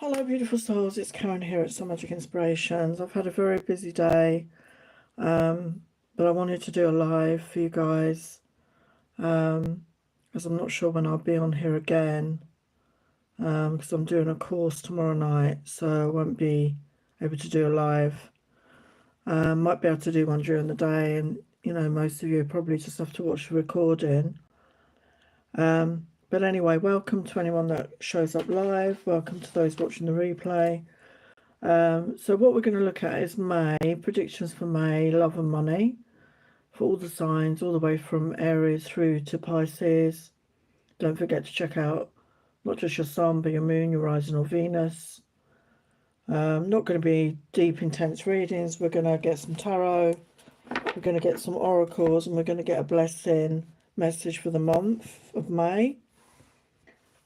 Hello, beautiful souls. It's Karen here at Some Magic Inspirations. I've had a very busy day, but I wanted to do a live for you guys, as I'm not sure when I'll be on here again, because I'm doing a course tomorrow night, so I won't be able to do a live. Might be able to do one during the day, and most of you probably just have to watch the recording. But anyway, welcome to anyone that shows up live. Welcome to those watching the replay. So what we're going to look at is May, predictions for May, love and money, for all the signs, all the way from Aries through to Pisces. Don't forget to check out not just your sun, but your moon, your rising or Venus. Not going to be deep, intense readings. We're going to get some tarot, we're going to get some oracles, and we're going to get a blessing message for the month of May.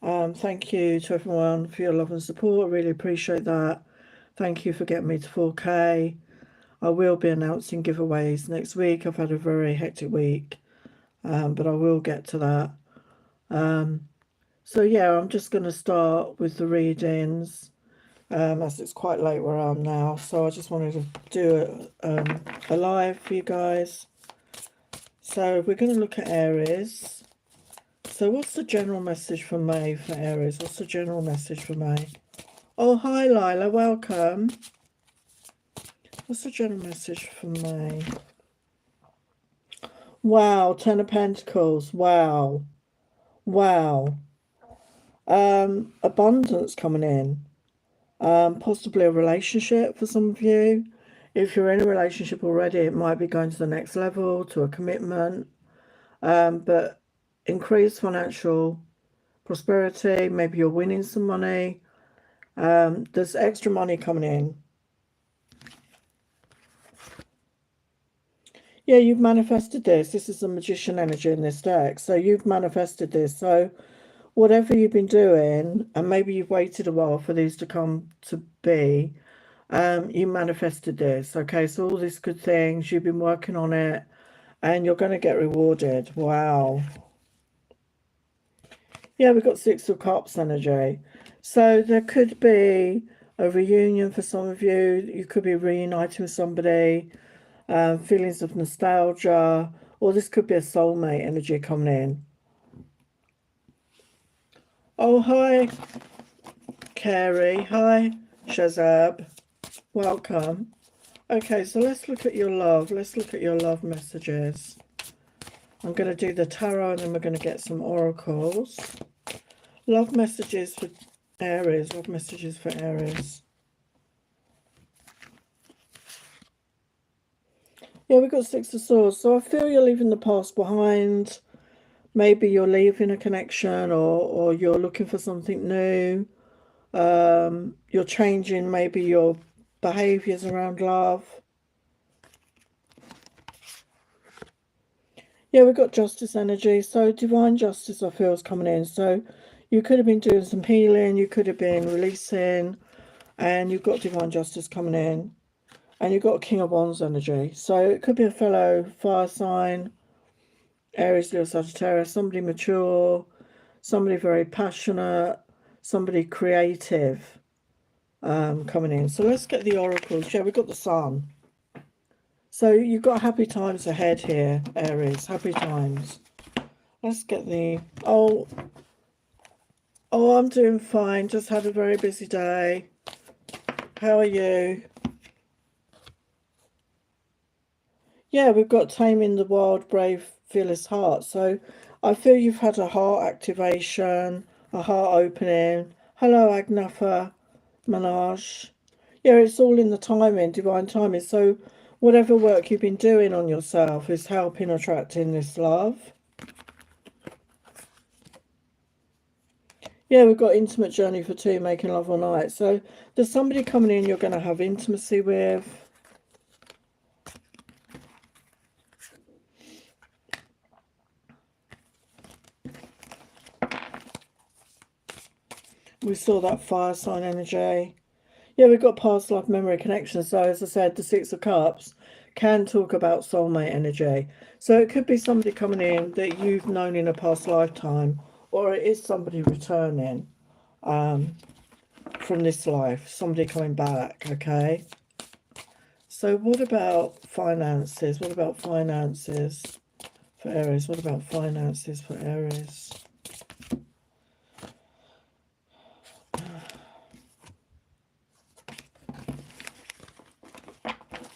Thank you to everyone for your love and support. I really appreciate that. Thank you for getting me to 4K. I will be announcing giveaways next week. I've had a very hectic week, but I will get to that. So yeah, I'm just going to start with the readings, as it's quite late where I am now. So I just wanted to do a live for you guys. So we're going to look at Aries. So what's the general message for May for Aries? What's the general message for May? Oh, hi, Lila. Welcome. What's the general message for May? Wow, Ten of Pentacles. Wow. Wow. Abundance coming in. Possibly a relationship for some of you. If you're in a relationship already, it might be going to the next level, to a commitment. But increased financial prosperity. Maybe you're winning some money. There's extra money coming in. Yeah, you've manifested this. This is the magician energy in this deck. So you've manifested this. So whatever you've been doing, and maybe you've waited a while for these to come to be, you manifested this. Okay, so all these good things, you've been working on it, and you're going to get rewarded. Wow. Yeah, we've got Six of Cups energy. So there could be a reunion for some of you. You could be reuniting with somebody. Feelings of nostalgia, or this could be a soulmate energy coming in. Oh, hi, Carrie. Hi, Shazab. Welcome. Okay, so let's look at your love. Let's look at your love messages. I'm going to do the tarot, and then we're going to get some oracles. Love messages for Aries. Love messages for Aries. Yeah, we've got Six of Swords. So I feel you're leaving the past behind. Maybe you're leaving a connection, or you're looking for something new. You're changing maybe your behaviors around love. Yeah, we've got justice energy. So divine justice, I feel, is coming in. So you could have been doing some healing. You could have been releasing. And you've got divine justice coming in. And you've got King of Wands energy. So it could be a fellow fire sign, Aries, Leo, Sagittarius, somebody mature, somebody very passionate, somebody creative coming in. So let's get the oracles. Yeah, we've got the sun. So you've got happy times ahead here, Aries. Happy times. Let's get the... Oh, I'm doing fine. Just had a very busy day. How are you? Yeah, we've got Taming the Wild, Brave, Fearless Heart. So I feel you've had a heart activation, a heart opening. Hello, Agnatha Manaj. Yeah, it's all in the timing, divine timing. So whatever work you've been doing on yourself is helping attracting this love. Yeah, we've got intimate journey for two, making love all night. So there's somebody coming in you're going to have intimacy with. We saw that fire sign energy. Yeah, we've got past life memory connection. So as I said, the Six of Cups can talk about soulmate energy. So it could be somebody coming in that you've known in a past lifetime, or it is somebody returning. from this life, somebody coming back, okay? So what about finances? What about finances for Aries? What about finances for Aries?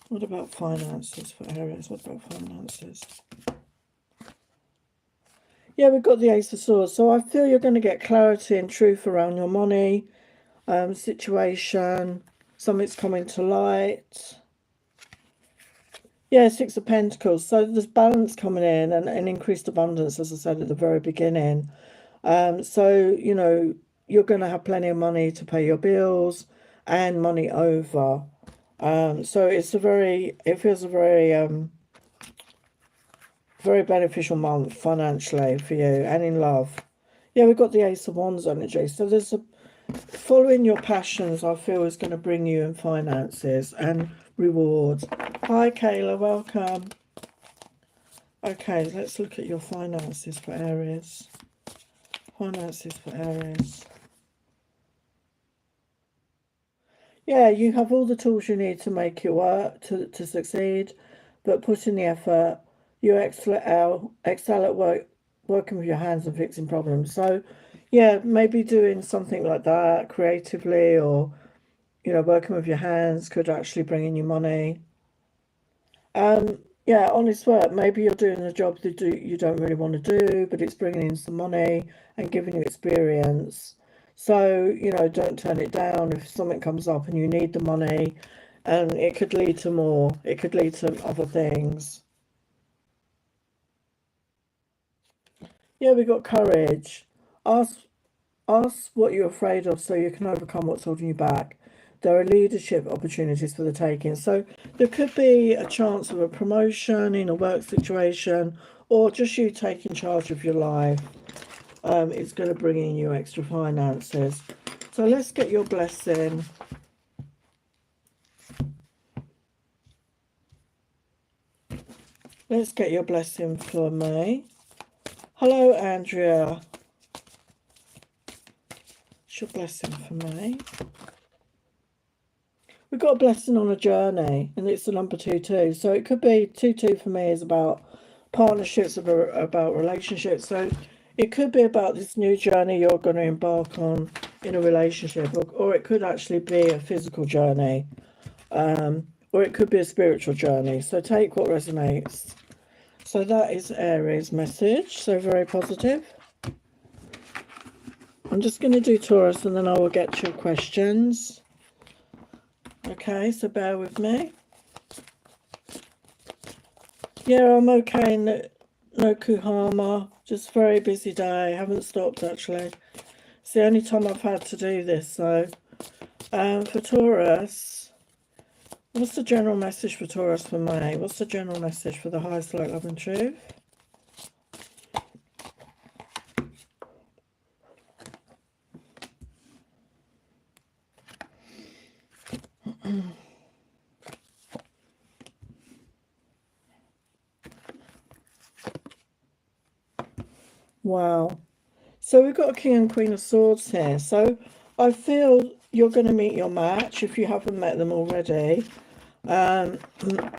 What about finances for Aries? What about finances? Yeah, we've got the Ace of Swords. So I feel you're going to get clarity and truth around your money situation. Something's coming to light. Yeah, Six of Pentacles. So there's balance coming in and an increased abundance, as I said at the very beginning. So, you know, you're going to have plenty of money to pay your bills and money over. So it feels a very beneficial month financially for you and in love. Yeah, we've got the Ace of Wands energy. So there's following your passions, I feel, is going to bring you in finances and rewards. Hi, Kayla. Welcome. Okay, let's look at your finances for Aries. Finances for Aries. Yeah, you have all the tools you need to make it work, to succeed, but put in the effort. You excel at working with your hands and fixing problems. So, yeah, maybe doing something like that creatively, or, you know, working with your hands could actually bring in you money. Yeah, honest work. Maybe you're doing a job that you don't really want to do, but it's bringing in some money and giving you experience. So, you know, don't turn it down if something comes up and you need the money, and it could lead to more. It could lead to other things. Yeah, we got courage. Ask what you're afraid of so you can overcome what's holding you back. There are leadership opportunities for the taking. So there could be a chance of a promotion in a work situation, or just you taking charge of your life. It's going to bring in you extra finances. So let's get your blessing. Let's get your blessing for me. Hello, Andrea. What's your blessing for me? We've got a blessing on a journey, and it's the number 22. So it could be 22 for me is about partnerships, about relationships. So it could be about this new journey you're going to embark on in a relationship, or it could actually be a physical journey, or it could be a spiritual journey. So take what resonates. So that is Aries message. So very positive. I'm just going to do Taurus, and then I will get to your questions. Okay, so bear with me. Yeah, I'm okay. No Kuhama. Just very busy day. Haven't stopped, actually. It's the only time I've had to do this. So, for Taurus, what's the general message for Taurus for May? What's the general message for the highest light, love and truth? Wow. So we've got a King and Queen of Swords here. So I feel you're going to meet your match if you haven't met them already. It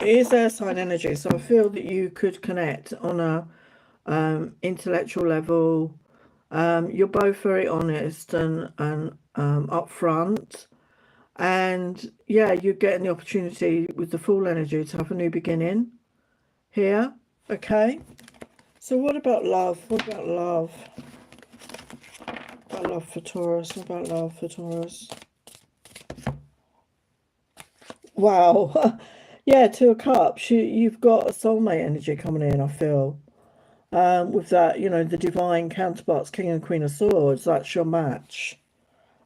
is air sign energy, so I feel that you could connect on a intellectual level. You're both very honest and upfront, and yeah, you're getting the opportunity with the Fool energy to have a new beginning here. Okay, so what about love? What about love? What about love for Taurus? What about love for Taurus? Wow. Yeah, Two of Cups. You've got a soulmate energy coming in, I feel. With that, you know, the divine counterparts, King and Queen of Swords, that's your match.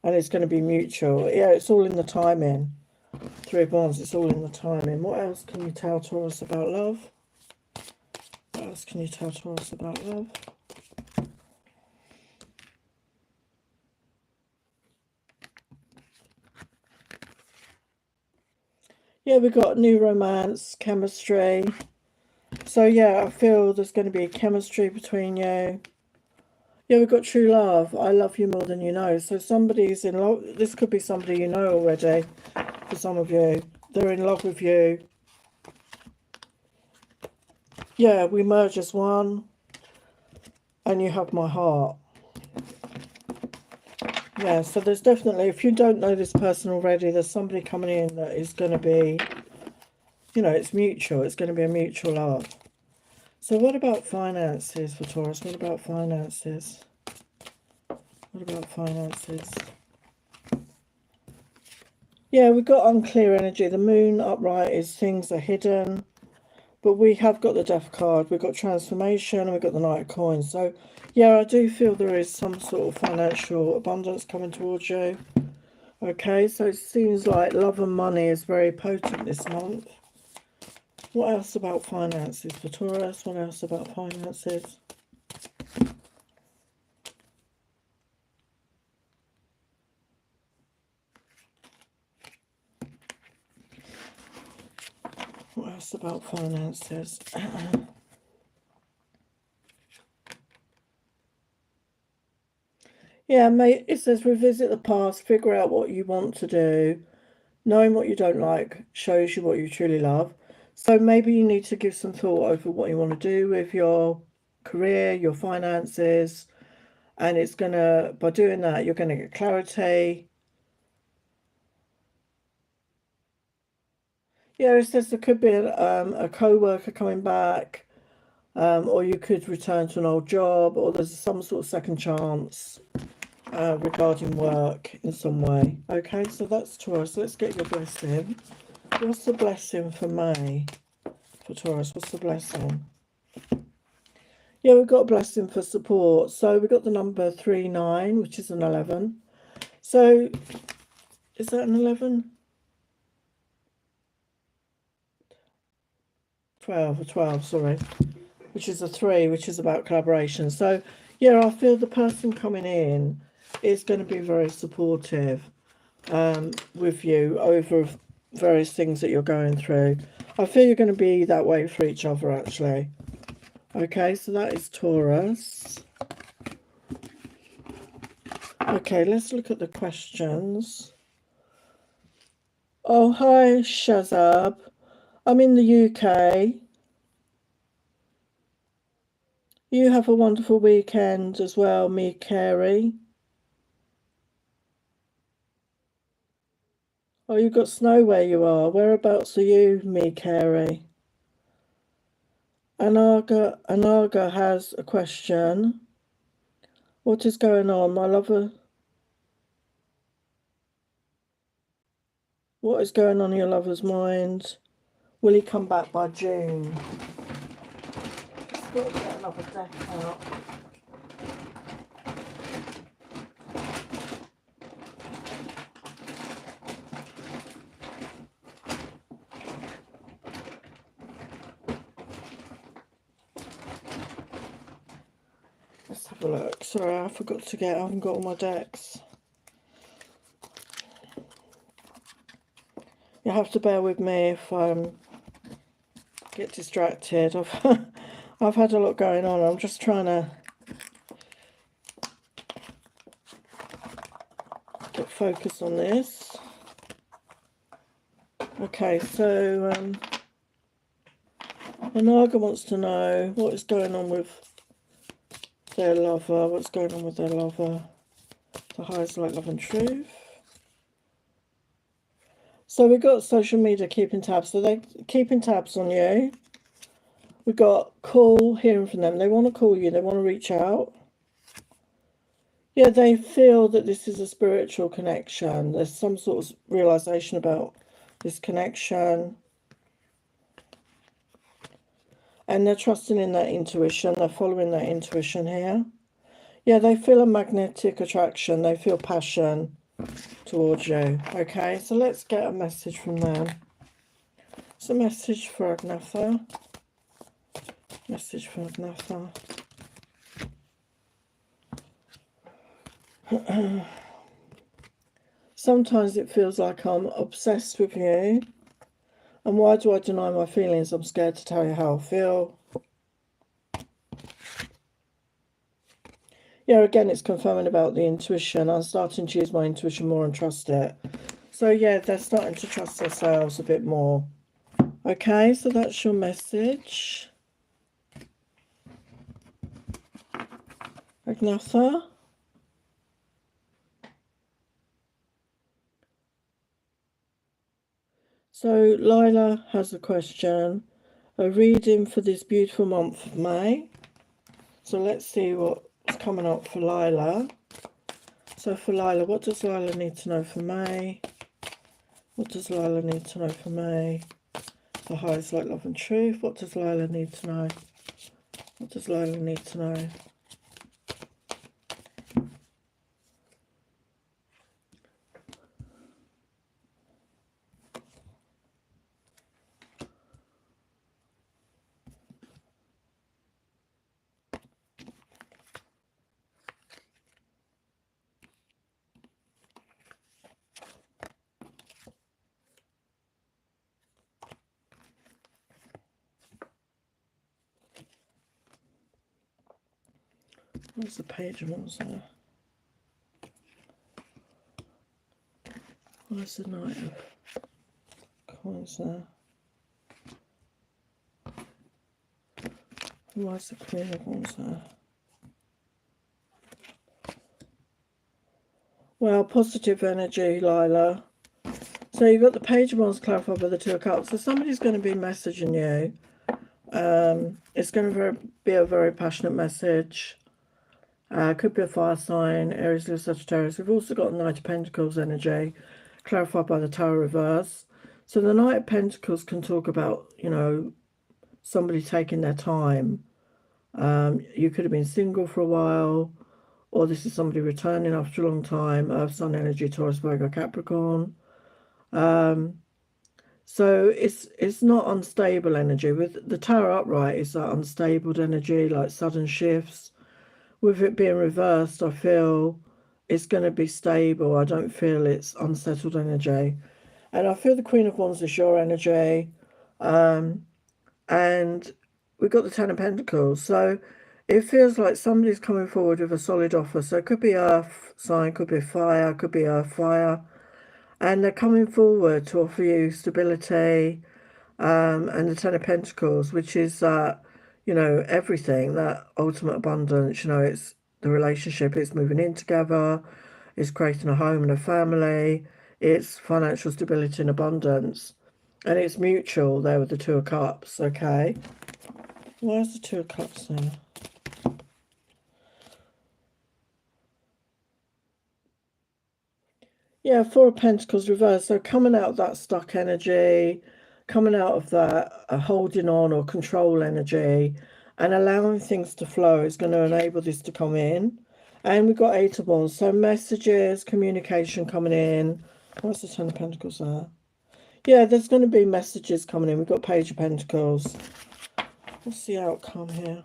And it's going to be mutual. Yeah, it's all in the timing. Three of Wands, it's all in the timing. What else can you tell Taurus about love? What else can you tell Taurus about love? Yeah, we've got new romance, chemistry. So yeah, I feel there's going to be chemistry between you. Yeah, we've got true love. I love you more than you know. So somebody's in love. This could be somebody you know already. For some of you, they're in love with you. Yeah, we merge as one, and you have my heart. Yeah, so there's definitely, if you don't know this person already, there's somebody coming in that is going to be, you know, it's mutual. It's going to be a mutual love. So what about finances for Taurus? What about finances? What about finances? Yeah, we've got unclear energy. The moon upright is things are hidden. But we have got the Death card. We've got transformation and we've got the Knight of Coins. So, yeah, I do feel there is some sort of financial abundance coming towards you. Okay, so it seems like love and money is very potent this month. What else about finances for Taurus? What else about finances? What else about finances? Yeah, mate, it says revisit the past, figure out what you want to do. Knowing what you don't like shows you what you truly love. So maybe you need to give some thought over what you want to do with your career, your finances, and it's gonna, by doing that, you're gonna get clarity. Yeah, it says there could be a co-worker coming back, or you could return to an old job, or there's some sort of second chance regarding work in some way. Okay, so that's Taurus. Let's get your blessing. What's the blessing for May? For Taurus, what's the blessing? Yeah, we've got a blessing for support. So we've got the number 39, which is an 11. So is that an 11? 12, sorry. Which is a 3, which is about collaboration. So, yeah, I feel the person coming in is going to be very supportive with you over various things that you're going through. I feel you're going to be that way for each other, actually. Okay, so that is Taurus. Okay, let's look at the questions. Oh, hi, Shazab. I'm in the UK. You have a wonderful weekend as well, me, Carey. Oh, you've got snow where you are. Whereabouts are you, me, Carey? Anaga has a question. What is going on, my lover? What is going on in your lover's mind? Will he come back by June? Let's got to get another deck out. Let's have a look. Sorry, I haven't got all my decks. You have to bear with me if I get distracted. I've had a lot going on. I'm just trying to get focused on this. Okay, so Anaga wants to know what is going on with their lover. What's going on with their lover? The highest light, love and truth. So we've got social media keeping tabs. So they're keeping tabs on you. We've got call, hearing from them. They want to call you. They want to reach out. Yeah, they feel that this is a spiritual connection. There's some sort of realization about this connection. And they're trusting in their intuition. They're following their intuition here. Yeah, they feel a magnetic attraction. They feel passion towards you. Okay, so let's get a message from them. It's a message for Agnetha. Message for Agnetha. Sometimes it feels like I'm obsessed with you. And why do I deny my feelings? I'm scared to tell you how I feel. Yeah, again, it's confirming about the intuition. I'm starting to use my intuition more and trust it. So yeah, they're starting to trust themselves a bit more. Okay, so that's your message. Agnatha. So Lila has a question. A reading for this beautiful month of May. So let's see what's coming up for Lila. So for Lila, what does Lila need to know for May? What does Lila need to know for May? For highest light, love and truth. What does Lila need to know? What does Lila need to know? Where's the page of what's there? Where's the knight of coins there? Where's the queen of wands there? Well, positive energy, Lila. So you've got the page of wands clarified by the two of cups. So somebody's going to be messaging you. It's going to be a very passionate message. Could be a fire sign, Aries, Leo, Sagittarius. We've also got Knight of Pentacles energy, clarified by the Tower reverse. So the Knight of Pentacles can talk about, you know, somebody taking their time. You could have been single for a while, or this is somebody returning after a long time. Earth, Sun energy, Taurus, Virgo, Capricorn. So it's not unstable energy. With the Tower upright, it's that unstable energy, like sudden shifts. With it being reversed, I feel it's going to be stable. I don't feel it's unsettled energy. And I feel the Queen of Wands is your energy. And we've got the Ten of Pentacles. So it feels like somebody's coming forward with a solid offer. So it could be earth sign, could be fire, could be earth fire. And they're coming forward to offer you stability, and the Ten of Pentacles, which is that, you know, everything, that ultimate abundance, you know, it's the relationship, it's moving in together, it's creating a home and a family, it's financial stability and abundance, and it's mutual there with the Two of Cups. Okay, where's the Two of Cups there? Yeah, Four of Pentacles reversed. So coming out of that stuck energy, coming out of that holding on or control energy, and allowing things to flow is going to enable this to come in. And we've got Eight of Wands. So messages, communication coming in. What's the Ten of Pentacles there? Yeah, there's going to be messages coming in. We've got Page of Pentacles. What's the outcome here?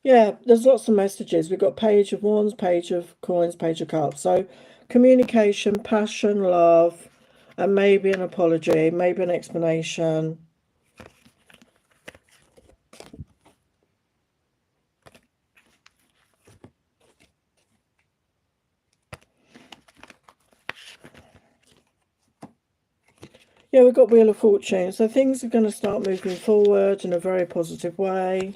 Yeah, there's lots of messages. We've got Page of Wands, Page of Coins, Page of Cups. So communication, passion, love, and maybe an apology, maybe an explanation. Yeah, we've got Wheel of Fortune. So things are going to start moving forward in a very positive way.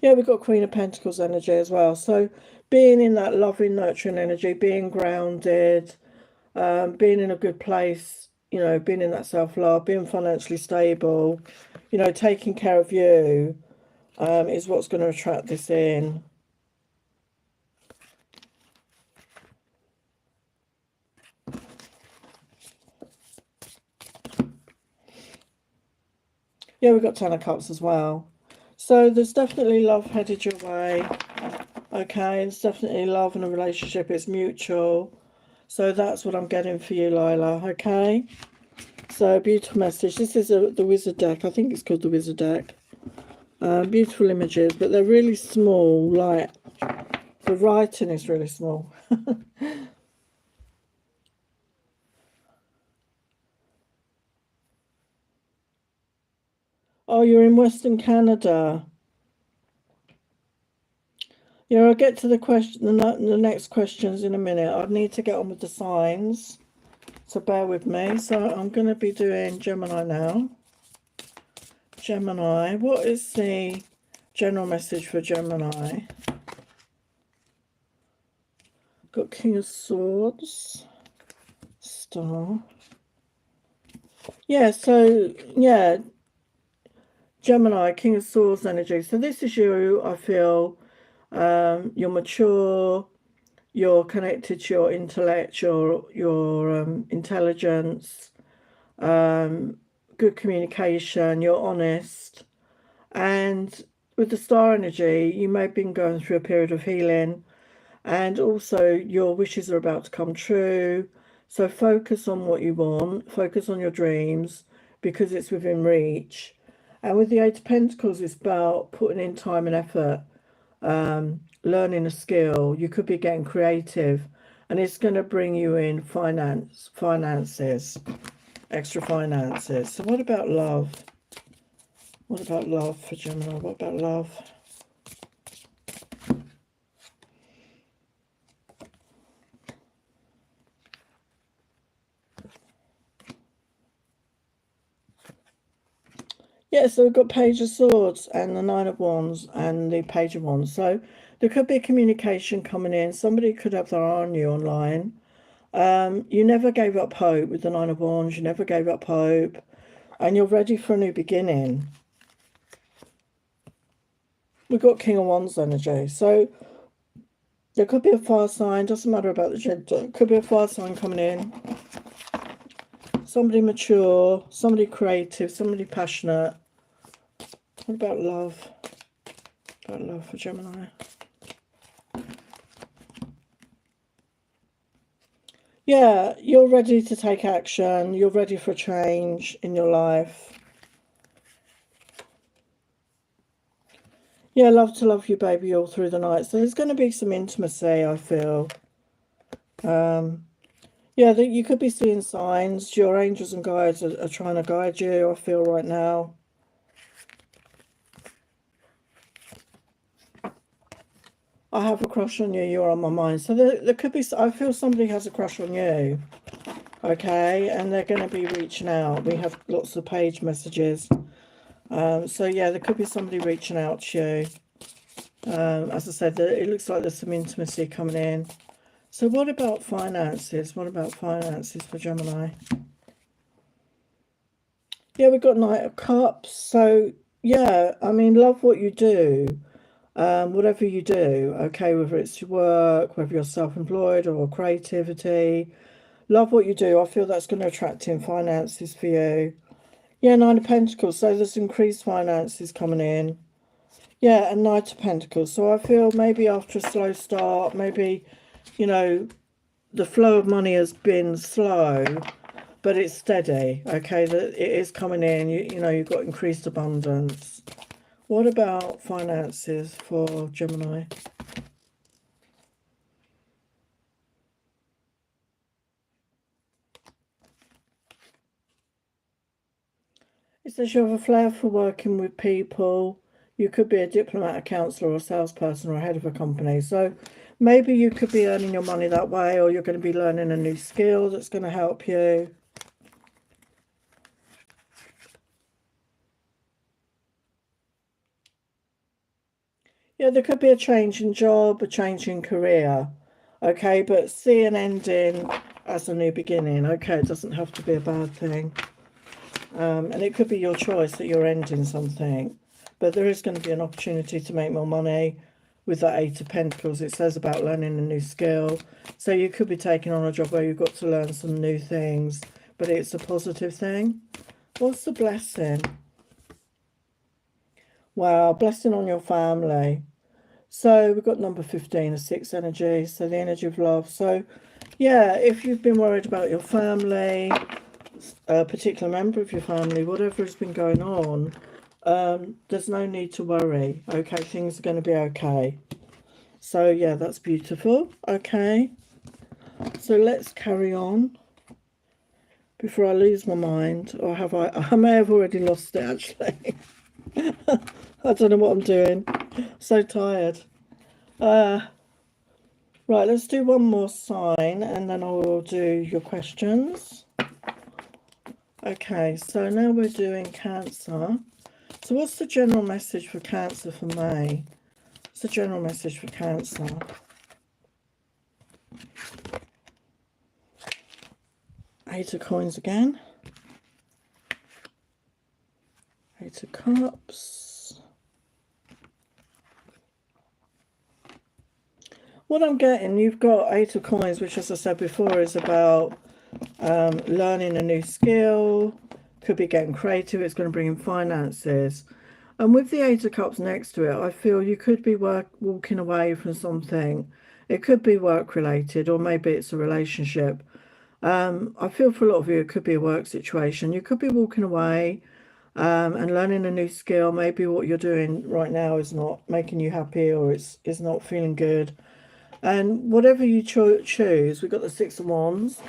Yeah, we've got Queen of Pentacles energy as well. So being in that loving, nurturing energy, being grounded, being in a good place, you know, being in that self-love, being financially stable, you know, taking care of you is what's going to attract this in. Yeah, we've got Ten of Cups as well. So there's definitely love headed your way. Okay, it's definitely love in a relationship. It's mutual. So that's what I'm getting for you, Lila. Okay. So beautiful message. This is the Wizard deck. I think it's called the Wizard deck. Beautiful images, but they're really small. Like the writing is really small. you're in Western Canada. Yeah, I'll get to the question, the next questions in a minute. I need to get on with the signs, so bear with me. So I'm going to be doing Gemini now. Gemini, what is the general message for Gemini? Got King of Swords, Star. Yeah, so, yeah, Gemini, King of Swords energy. So this is you, I feel. You're mature, you're connected to your intellect, your intelligence, good communication, you're honest. And with the star energy, you may have been going through a period of healing, and also your wishes are about to come true. So focus on what you want, focus on your dreams, because it's within reach. And with the Eight of Pentacles, it's about putting in time and effort, learning a skill. You could be getting creative, and it's going to bring you in finances, extra finances. So what about love? What about love for Gemini? What about love? Yeah, so we've got Page of Swords and the Nine of Wands and the Page of Wands. So there could be communication coming in. Somebody could have their eye on you online. You never gave up hope with the Nine of Wands. You never gave up hope. And you're ready for a new beginning. We've got King of Wands energy. So there could be a fire sign. Doesn't matter about the gender. Could be a fire sign coming in. Somebody mature. Somebody creative. Somebody passionate. What about love? About love for Gemini. Yeah, you're ready to take action. You're ready for change in your life. Yeah, love to love you, baby, all through the night. So there's going to be some intimacy, I feel. Yeah, you could be seeing signs. Your angels and guides are trying to guide you, I feel, right now. I have a crush on you. You're on my mind. So there could be, I feel somebody has a crush on you. Okay, and they're going to be reaching out. We have lots of page messages. So yeah, there could be somebody reaching out to you. As I said, it looks like there's some intimacy coming in. So what about finances? What about finances for Gemini? Yeah, we've got Knight of Cups. So yeah, I mean, love what you do. Whatever you do, okay, whether it's your work, whether you're self-employed or creativity, love what you do. I feel that's going to attract in finances for you. Yeah, Nine of Pentacles. So there's increased finances coming in. Yeah, and Knight of Pentacles. So I feel maybe after a slow start, maybe, you know, the flow of money has been slow, but it's steady. Okay, that it is coming in. You know, you've got increased abundance. What about finances for Gemini? It says you have a flair for working with people. You could be a diplomat, a counsellor, or a salesperson, or a head of a company. So maybe you could be earning your money that way, or you're going to be learning a new skill that's going to help you. Yeah, there could be a change in job, a change in career. Okay, but see an ending as a new beginning. Okay, it doesn't have to be a bad thing. And it could be your choice that you're ending something. But there is going to be an opportunity to make more money with that Eight of Pentacles. It says about learning a new skill. So you could be taking on a job where you've got to learn some new things, but it's a positive thing. What's the blessing? Wow, blessing on your family. So we've got number 15, a 6 energy. So the energy of love. So yeah, if you've been worried about your family, a particular member of your family, whatever has been going on, there's no need to worry. Okay, things are going to be okay. So yeah, that's beautiful. Okay, so let's carry on before I lose my mind, or have I may have already lost it actually. I don't know what I'm doing. So tired. Right, let's do one more sign and then I will do your questions. Okay, so now we're doing Cancer. So what's the general message for Cancer for May? What's the general message for Cancer? Eight of Coins again. Eight of Cups. What I'm getting, you've got Eight of Coins, which, as I said before, is about learning a new skill. Could be getting creative. It's going to bring in finances. And with the Eight of Cups next to it, I feel you could be walking away from something. It could be work related, or maybe it's a relationship. I feel for a lot of you, it could be a work situation. You could be walking away and learning a new skill. Maybe what you're doing right now is not making you happy, or it's not feeling good. And whatever you choose, we've got the Six of Wands,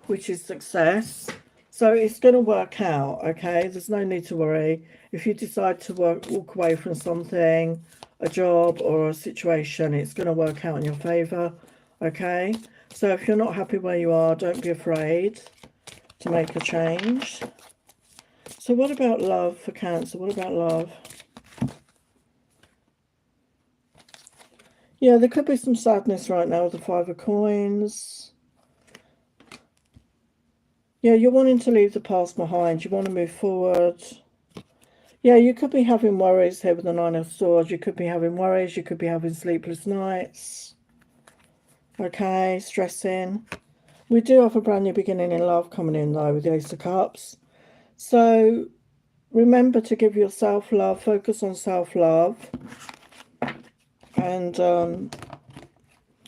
which is success. So it's going to work out, okay? There's no need to worry. If you decide to walk away from something, a job or a situation, it's going to work out in your favour, okay? So if you're not happy where you are, don't be afraid to make a change. So what about love for Cancer? What about love? Yeah, there could be some sadness right now with the Five of Coins. Yeah, you're wanting to leave the past behind. You want to move forward. Yeah, you could be having worries here with the Nine of Swords. You could be having worries. You could be having sleepless nights. Okay, stressing. We do have a brand new beginning in love coming in, though, with the Ace of Cups. So remember to give yourself love. Focus on self-love. And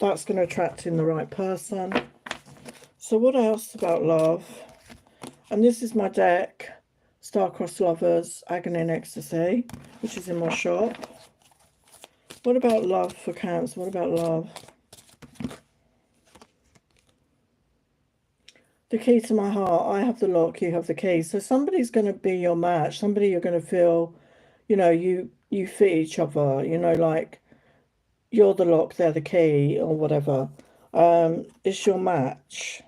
that's going to attract in the right person. So what else about love? And this is my deck, Star-Crossed Lovers, Agony and Ecstasy, which is in my shop. What about love for Cancer? What about love? The key to my heart. I have the lock, you have the key. So somebody's going to be your match. Somebody you're going to feel, you know, you fit each other. You know, like you're the lock, they're the key, or whatever. It's your match.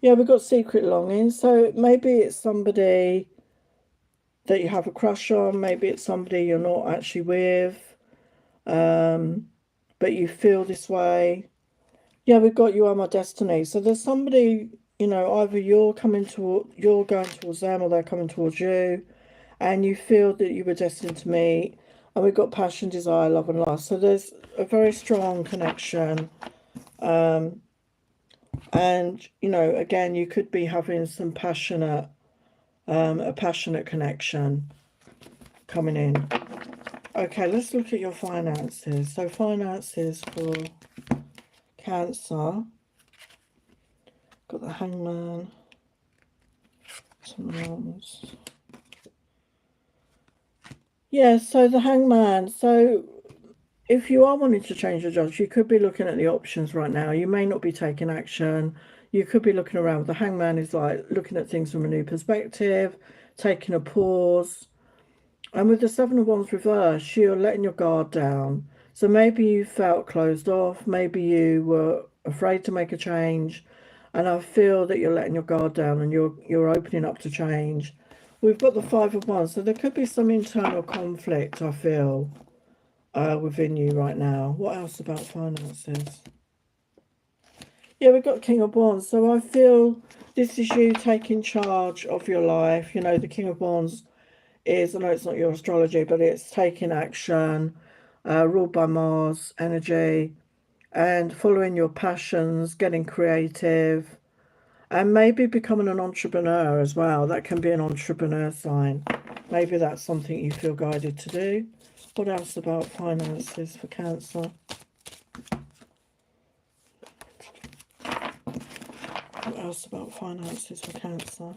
Yeah, we've got secret longing. So maybe it's somebody that you have a crush on. Maybe it's somebody you're not actually with. But you feel this way. Yeah, we've got You Are My Destiny. So there's somebody, you know, either you're going towards them or they're coming towards you. And you feel that you were destined to meet. And we've got passion, desire, love and lust. So there's a very strong connection. And, you know, again, you could be having some passionate, a passionate connection coming in. Okay, let's look at your finances. So finances for Cancer. Got the Hangman. Some arms. Yeah, so the Hangman. So if you are wanting to change your jobs, you could be looking at the options right now. You may not be taking action. You could be looking around. The Hangman is like looking at things from a new perspective, taking a pause. And with the Seven of Wands reversed, you're letting your guard down. So maybe you felt closed off. Maybe you were afraid to make a change. And I feel that you're letting your guard down and you're opening up to change. We've got the Five of Wands. So there could be some internal conflict, I feel, within you right now. What else about finances? Yeah, we've got King of Wands. So I feel this is you taking charge of your life. You know, the King of Wands is, I know it's not your astrology, but it's taking action, ruled by Mars energy, and following your passions, getting creative, and maybe becoming an entrepreneur as well. That can be an entrepreneur sign. Maybe that's something you feel guided to do. What else about finances for Cancer? What else about finances for Cancer?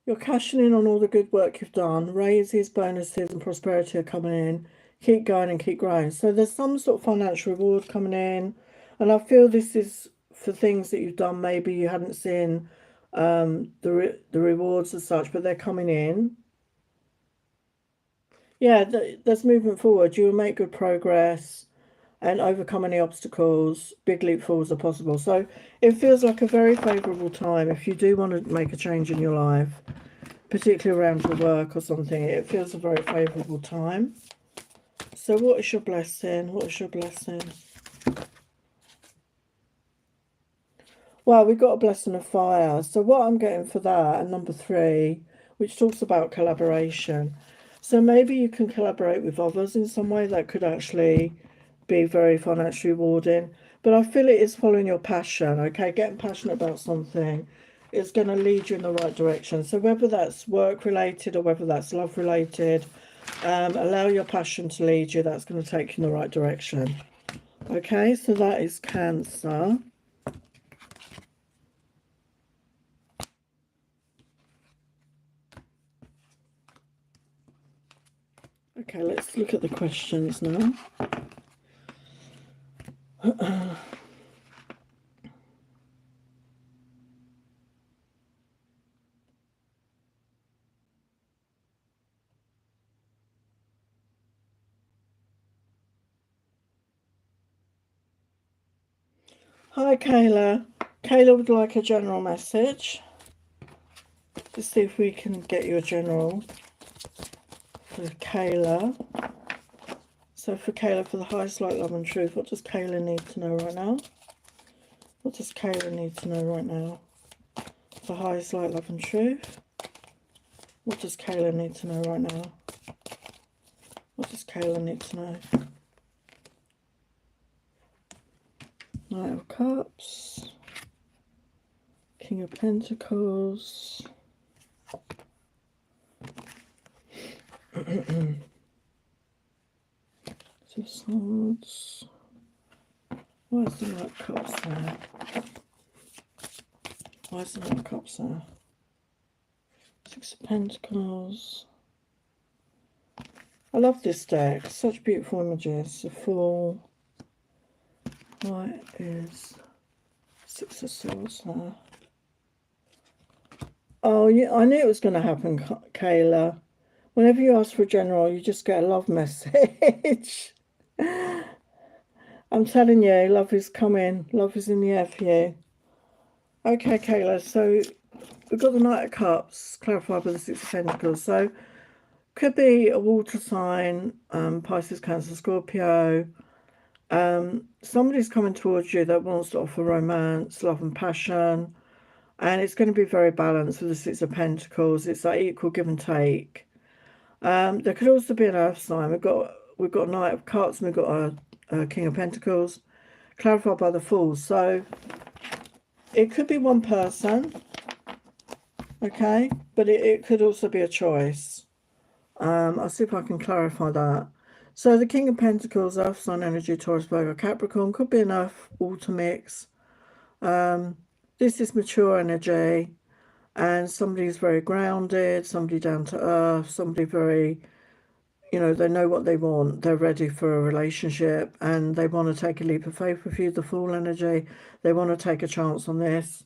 You're cashing in on all the good work you've done. Raises, bonuses and prosperity are coming in. keep going and keep growing. So there's some sort of financial reward coming in, and I feel this is for things that you've done. Maybe you hadn't seen the rewards as such, but they're coming in. Yeah, there's movement forward. You will make good progress and overcome any obstacles. Big leap forwards are possible. So it feels like a very favourable time if you do want to make a change in your life, particularly around your work or something. It feels a very favourable time. So what is your blessing? What is your blessing? Well, we've got a blessing of fire. So what I'm getting for that, and number 3, which talks about collaboration. So maybe you can collaborate with others in some way that could actually be very financially rewarding. But I feel it is following your passion, okay? Getting passionate about something is going to lead you in the right direction. So whether that's work related or whether that's love related, allow your passion to lead you. That's going to take you in the right direction. Okay, so that is Cancer. Okay, let's look at the questions now. Hi, Kayla. Kayla would like a general message. Let's see if we can get you a general for Kayla. So for Kayla, for the highest light, love and truth, what does Kayla need to know right now? What does Kayla need to know right now? For highest light, love and truth, what does Kayla need to know right now? What does Kayla need to know? Knight of Cups, King of Pentacles, Two of Swords. Why is the Knight of Cups there? Why is the Knight of Cups there? Six of Pentacles. I love this deck. Such beautiful images. The Fool. Why is Six of Swords there? Oh, yeah, I knew it was going to happen, Kayla. Whenever you ask for a general, you just get a love message. I'm telling you, love is coming. Love is in the air for you. Okay, Kayla, so we've got the Knight of Cups, clarified by the Six of Pentacles. So could be a water sign, Pisces, Cancer, Scorpio. Somebody's coming towards you that wants to offer romance, love and passion. And it's going to be very balanced with the Six of Pentacles. It's like equal give and take. There could also be an earth sign. We've got a Knight of Cups and we've got a King of Pentacles, clarified by the Fool. So it could be one person, okay, but it could also be a choice. I'll see if I can clarify that. So the King of Pentacles, earth sign energy, Taurus, Virgo, Capricorn, could be an earth water mix. This is mature energy. And somebody's very grounded, somebody down to earth, somebody very, you know, they know what they want. They're ready for a relationship and they want to take a leap of faith with you, the Fool energy. They want to take a chance on this.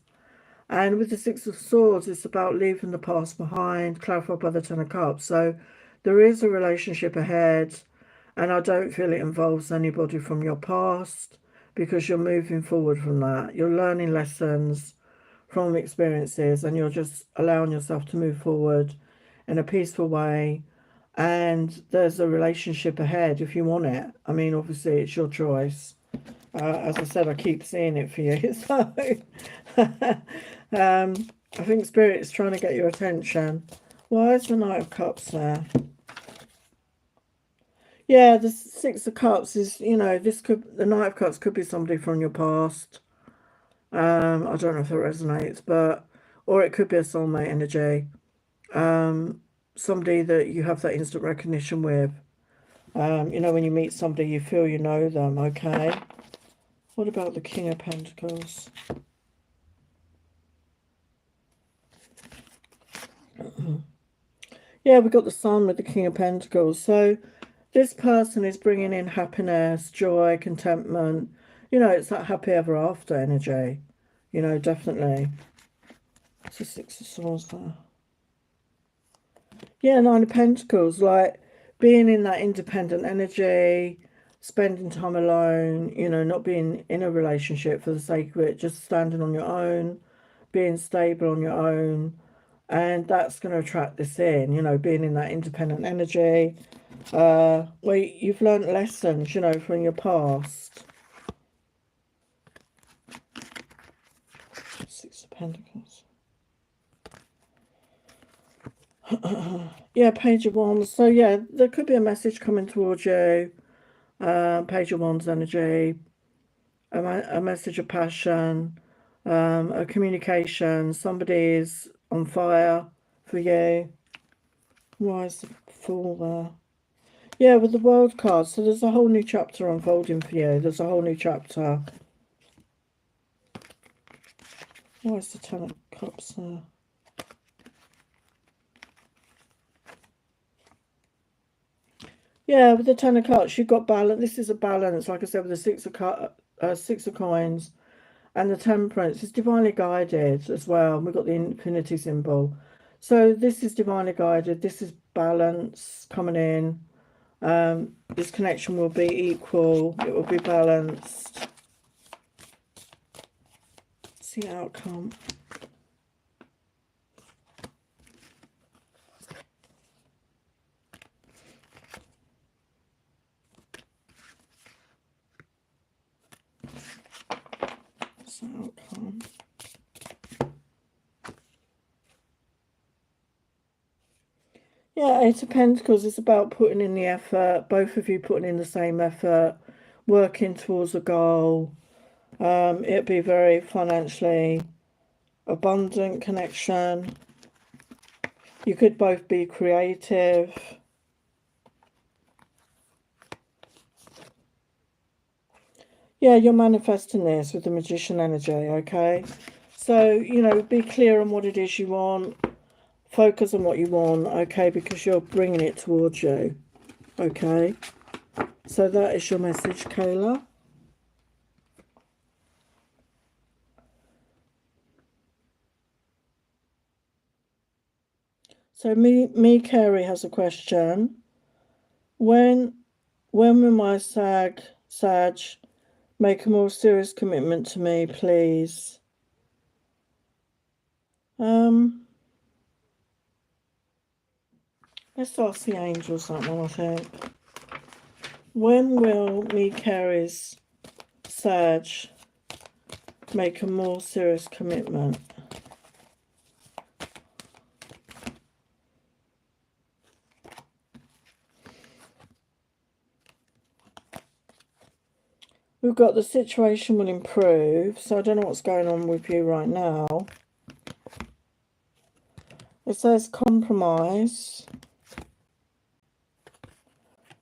And with the Six of Swords, it's about leaving the past behind, clarified by the Ten of Cups. So there is a relationship ahead, and I don't feel it involves anybody from your past because you're moving forward from that. You're learning lessons from experiences and you're just allowing yourself to move forward in a peaceful way, and there's a relationship ahead if you want it. I mean, obviously it's your choice. As I said, I keep seeing it for you. So I think Spirit is trying to get your attention. Why is the Knight of Cups there? Yeah, the Six of Cups is, you know, the Knight of Cups could be somebody from your past. I don't know if that resonates, but, or it could be a soulmate energy. Somebody that you have that instant recognition with. You know, when you meet somebody, you feel you know them, okay? What about the King of Pentacles? Yeah, we've got the Sun with the King of Pentacles. So This person is bringing in happiness, joy, contentment. You know, it's that happy ever after energy. You know, definitely. It's the Six of Swords there. Yeah, Nine of Pentacles, like being in that independent energy, spending time alone, you know, not being in a relationship for the sake of it, just standing on your own, being stable on your own. And that's going to attract this in, you know, being in that independent energy, where you've learned lessons, you know, from your past. Six of Pentacles. Yeah, Page of Wands. So yeah, there could be a message coming towards you. Page of Wands energy, a message of passion, a communication. Somebody's on fire for you. Why is the Fool there? Yeah, with the World card. So there's a whole new chapter unfolding for you. There's a whole new chapter. Why is the Ten of Cups there? Yeah, with the Ten of Cups, you've got balance. This is a balance, like I said, with the Six of Coins and the Temperance. It's divinely guided as well. We've got the infinity symbol. So this is divinely guided. This is balance coming in. This connection will be equal. It will be balanced. See the outcome. Outcome. Yeah, Eight of Pentacles is about putting in the effort, both of you putting in the same effort, working towards a goal. It'd be very financially abundant connection. You could both be creative. Yeah, you're manifesting this with the Magician energy, okay? So, you know, be clear on what it is you want. Focus on what you want, okay? Because you're bringing it towards you, okay? So that is your message, Kayla. So me Carey has a question. When will my Sag make a more serious commitment to me, please? Let's ask the angels that one, I think. When will me Carey's Sag make a more serious commitment? We've got the situation will improve, so I don't know what's going on with you right now. It says compromise.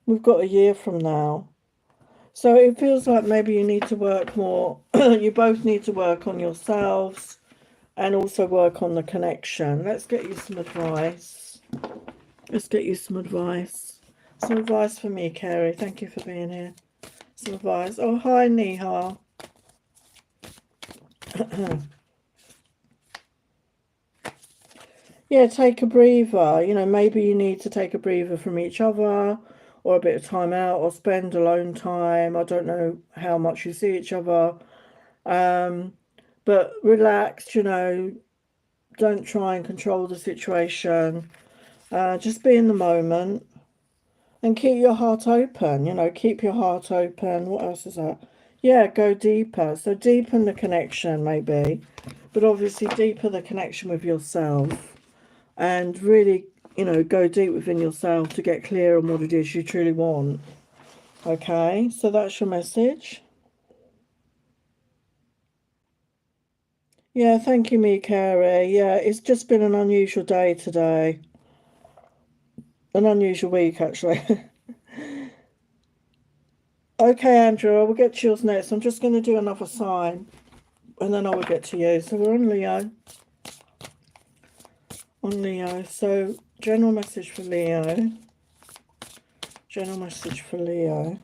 We've got a year from now. So it feels like maybe you need to work more. You both need to work on yourselves and also work on the connection. Let's get you some advice. Let's get you some advice. Some advice for me, Carey. Thank you for being here. Some advice. Oh, hi, Neha. Yeah, take a breather. You know, maybe you need to take a breather from each other or a bit of time out or spend alone time. I don't know how much you see each other. But relax, you know, don't try and control the situation. Just be in the moment and keep your heart open, you know, keep your heart open. What else is that? Yeah, go deeper. So deepen the connection maybe, but obviously deeper the connection with yourself and really, you know, go deep within yourself to get clear on what it is you truly want. Okay, so that's your message. Yeah, thank you, me, Carey. Yeah, it's just been an unusual day today. An unusual week, actually. Okay, Andrew, we'll get to yours next. I'm just going to do another sign, and then I will get to you. So we're on Leo. On Leo. So, general message for Leo. General message for Leo.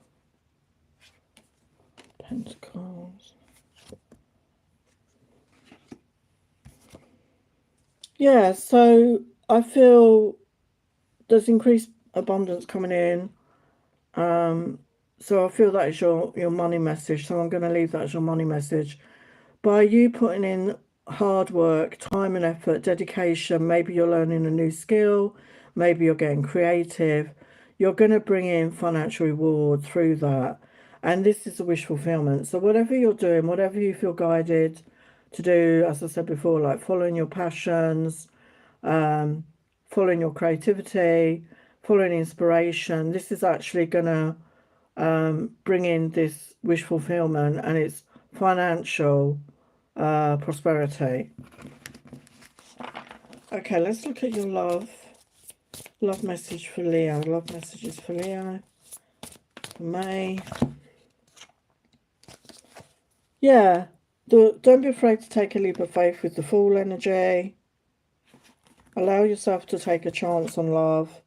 Pentacles. Yeah, so I feel there's increased abundance coming in. So I feel that is your money message. So I'm going to leave that as your money message. By you putting in hard work, time and effort, dedication, maybe you're learning a new skill, maybe you're getting creative, you're going to bring in financial reward through that. And this is a wish fulfillment. So whatever you're doing, whatever you feel guided to do, as I said before, like following your passions, following your creativity, following inspiration, this is actually going to bring in this wish fulfillment, and it's financial prosperity. Okay, let's look at your love message for Leo. Love messages for Leo for May. Yeah, don't be afraid to take a leap of faith with the Fool energy. Allow yourself to take a chance on love.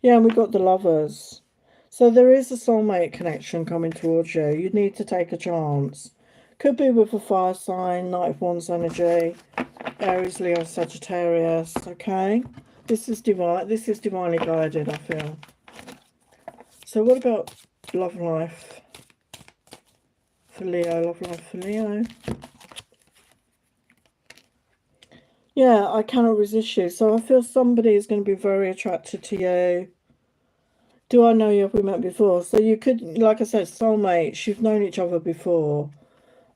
Yeah, and we've got the Lovers. So there is a soulmate connection coming towards you. You need to take a chance. Could be with a fire sign, Knight of Wands energy, Aries, Leo, Sagittarius. Okay, this is divine. This is divinely guided, I feel. So what about love life for Leo? Love life for Leo. Yeah, I cannot resist you. So I feel somebody is going to be very attracted to you. Do I know you? Have we met before? So you could, like I said, soulmates. You've known each other before.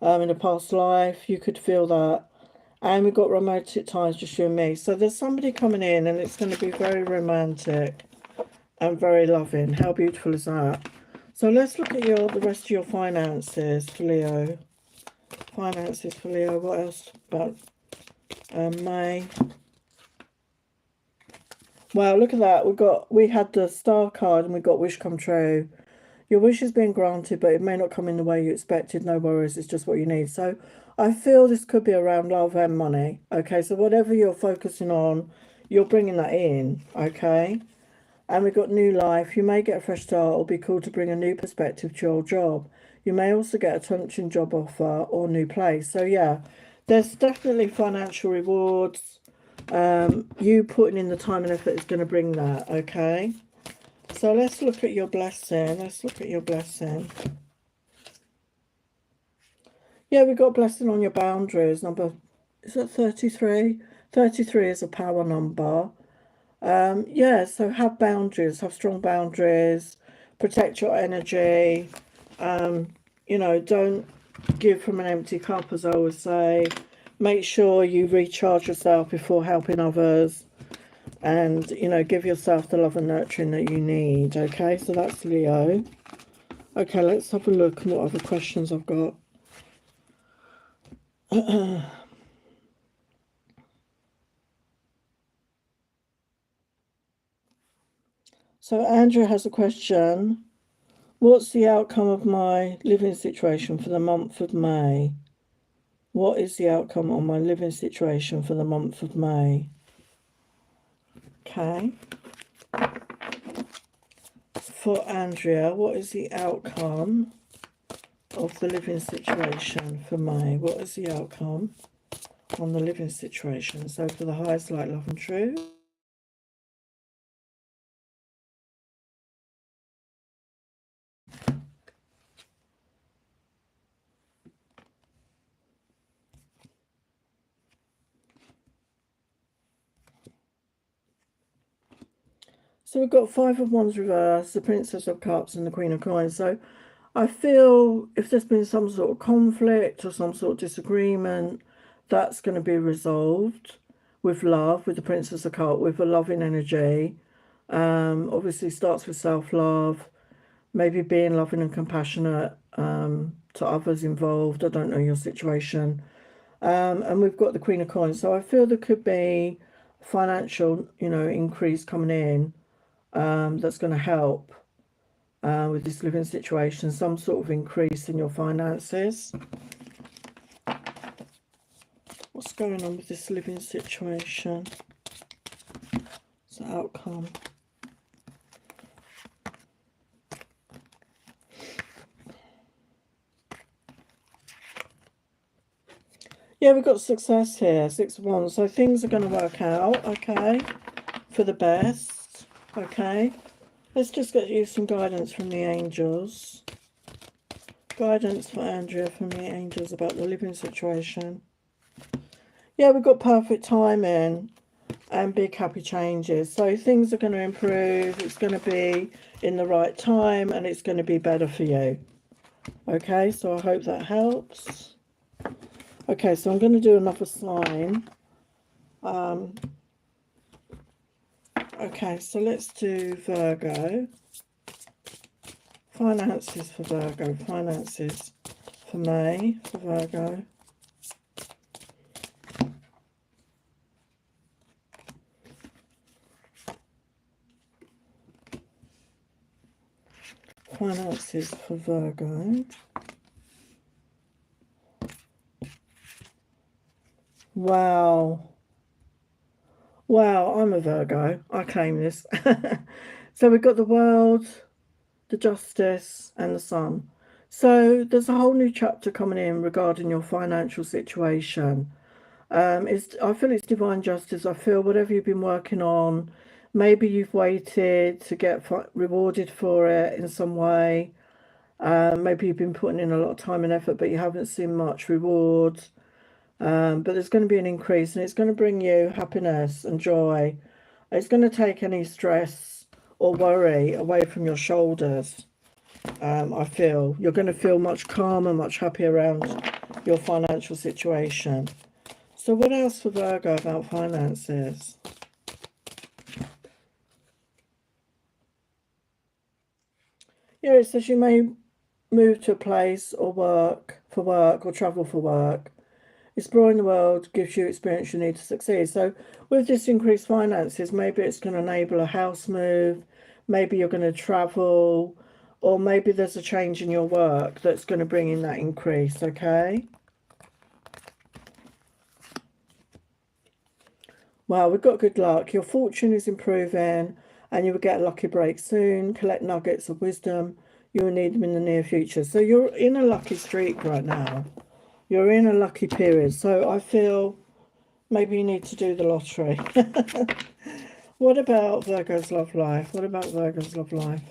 In a past life, you could feel that. And we've got romantic ties, just you and me. So there's somebody coming in, and it's going to be very romantic and very loving. How beautiful is that? So let's look at the rest of your finances for Leo. Finances for Leo. What else about May? Wow, look at that. We had the Star card, and we got wish come true. Your wish is being granted, but it may not come in the way you expected. No worries, it's just what you need. So I feel this could be around love and money. Okay, so whatever you're focusing on, you're bringing that in. Okay, and we've got new life. You may get a fresh start. It'll be cool to bring a new perspective to your job. You may also get a tempting job offer or new place. So yeah, there's definitely financial rewards. You putting in the time and effort is going to bring that. Okay. So let's look at your blessing. Let's look at your blessing. Yeah, we've got blessing on your boundaries. Number, is that 33? 33 is a power number. Yeah, so have boundaries, have strong boundaries, protect your energy. You know, don't give from an empty cup, as I always say. Make sure you recharge yourself before helping others. And, you know, give yourself the love and nurturing that you need. Okay, so that's Leo. Okay, let's have a look at what other questions I've got. So Andrew has a question. What's the outcome of my living situation for the month of May? What is the outcome of my living situation for the month of May? Okay. For Andrea, what is the outcome of the living situation for May? What is the outcome on the living situation? So for the highest light, love and truth. So we've got Five of Wands reversed, the Princess of Cups and the Queen of Coins. So I feel if there's been some sort of conflict or some sort of disagreement, that's going to be resolved with love, with the Princess of Cups, with a loving energy. Obviously starts with self-love, maybe being loving and compassionate to others involved. I don't know your situation. And we've got the Queen of Coins. So I feel there could be financial, you know, increase coming in that's going to help with this living situation, some sort of increase in your finances. What's going on with this living situation? What's the outcome? Yeah, we've got success here, 6 of Wands. So things are going to work out, okay, for the best, okay. Let's just get you some guidance from the angels. Guidance for Andrea from the angels about the living situation. Yeah, we've got perfect timing and big happy changes. So things are going to improve. It's going to be in the right time and it's going to be better for you. Okay, so I hope that helps. Okay, so I'm going to do another sign. Okay, so let's do Virgo. Finances for Virgo. Finances for May for Virgo. Finances for Virgo. Wow. Wow, I'm a Virgo. I claim this. So we've got the World, the Justice, and the Sun. So there's a whole new chapter coming in regarding your financial situation. I feel it's divine justice. I feel whatever you've been working on, maybe you've waited to get rewarded for it in some way. Maybe you've been putting in a lot of time and effort, but you haven't seen much reward. But there's going to be an increase, and it's going to bring you happiness and joy. It's going to take any stress or worry away from your shoulders. I feel you're going to feel much calmer, much happier around your financial situation. So what else for Virgo about finances? Yeah, it says you may move to a place or work or travel for work. Exploring the world gives you experience you need to succeed. So with this increased finances, maybe it's going to enable a house move, maybe you're going to travel, or maybe there's a change in your work that's going to bring in that increase, okay? Well, we've got good luck. Your fortune is improving and you will get a lucky break soon. Collect nuggets of wisdom. You will need them in the near future. So you're in a lucky streak right now. You're in a lucky period. So I feel maybe you need to do the lottery. What about Virgo's love life? What about Virgo's love life?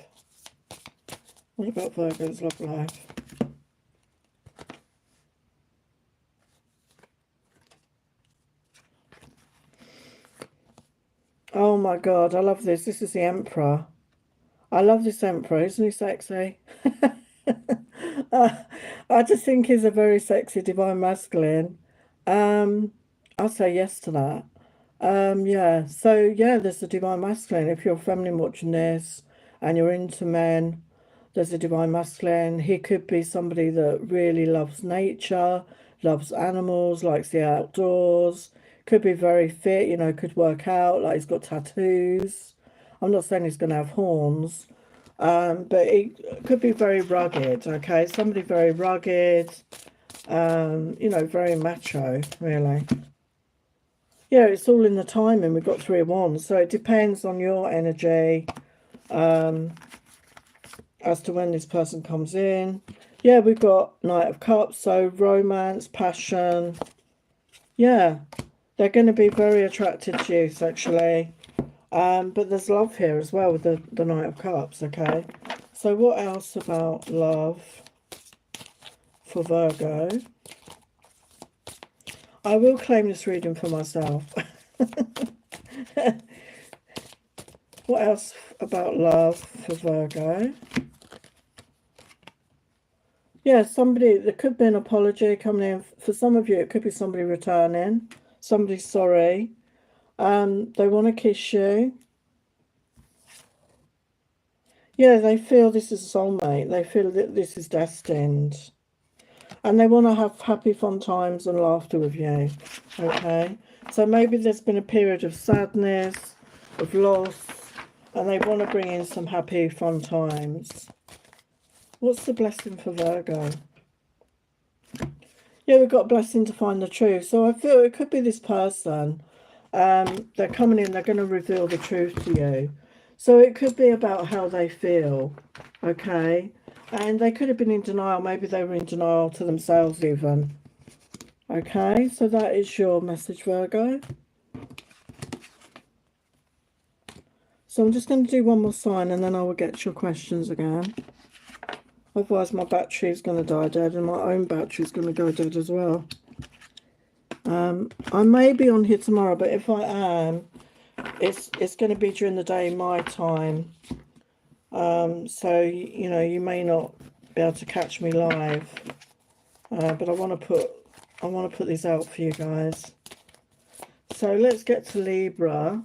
What about Virgo's love life? Oh my God, I love this. This is the Emperor. I love this Emperor. Isn't he sexy? I just think he's a very sexy divine masculine. Um, I'll say yes to that. Yeah. So yeah, there's the divine masculine. If you're feminine watching this and you're into men, there's a divine masculine. He could be somebody that really loves nature, loves animals, likes the outdoors. Could be very fit, could work out, like he's got tattoos. I'm not saying he's going to have horns, but he could be very rugged, okay? Somebody very rugged, very macho, really. Yeah, it's all in the timing. We've got 3 of Wands, so it depends on your energy as to when this person comes in. Yeah, we've got Knight of Cups, so romance, passion. Yeah, they're going to be very attracted to you sexually. But there's love here as well with the Knight of Cups, okay? So what else about love for Virgo? I will claim this reading for myself. What else about love for Virgo? Yeah, there could be an apology coming in. For some of you, it could be somebody returning. Somebody's sorry. They want to kiss you. Yeah, they feel this is a soulmate. They feel that this is destined. And they want to have happy, fun times and laughter with you. Okay? So maybe there's been a period of sadness, of loss, and they want to bring in some happy, fun times. What's the blessing for Virgo? Yeah, we've got a blessing to find the truth. So I feel it could be this person. They're coming in, they're going to reveal the truth to you. So it could be about how they feel, okay? And they could have been in denial. Maybe they were in denial to themselves even. Okay, so that is your message, Virgo. So I'm just going to do one more sign and then I will get your questions again. Otherwise my battery is going to die dead and my own battery is going to go dead as well. I may be on here tomorrow, but if I am, it's going to be during the day my time. So you know, you may not be able to catch me live, but I want to put this out for you guys. So let's get to Libra.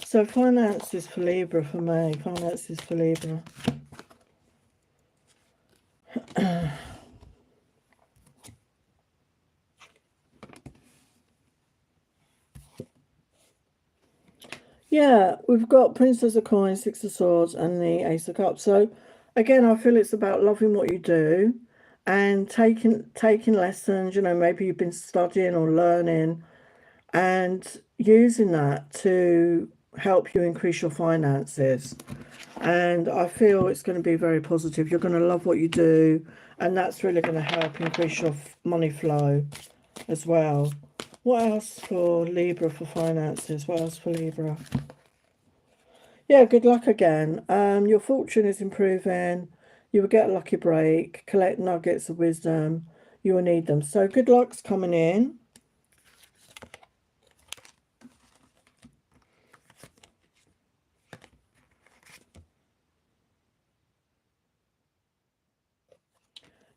So finances for Libra for me. Finances for Libra. Yeah, we've got Princess of Coins, Six of Swords, and the Ace of Cups. So again, I feel it's about loving what you do and taking lessons. You know, maybe you've been studying or learning and using that to help you increase your finances. And I feel it's going to be very positive. You're going to love what you do, and that's really going to help increase your money flow as well. What else for Libra for finances? What else for Libra? Yeah, good luck again. Your fortune is improving. You will get a lucky break, collect nuggets of wisdom. You will need them. So good luck's coming in.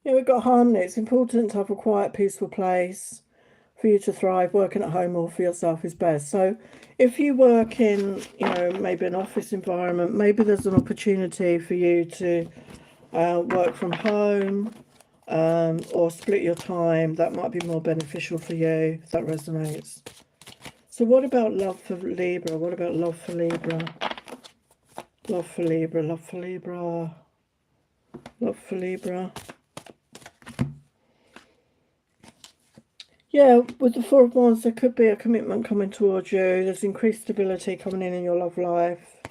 Yeah, we've got harmony. It's important to have a quiet, peaceful place for you to thrive. Working at home or for yourself is best. So if you work in, you know, maybe an office environment, maybe there's an opportunity for you to work from home or split your time. That might be more beneficial for you, if that resonates. So what about love for Libra? What about love for Libra? Love for Libra, love for Libra, love for Libra. Yeah, with the Four of Wands, there could be a commitment coming towards you. There's increased stability coming in your love life.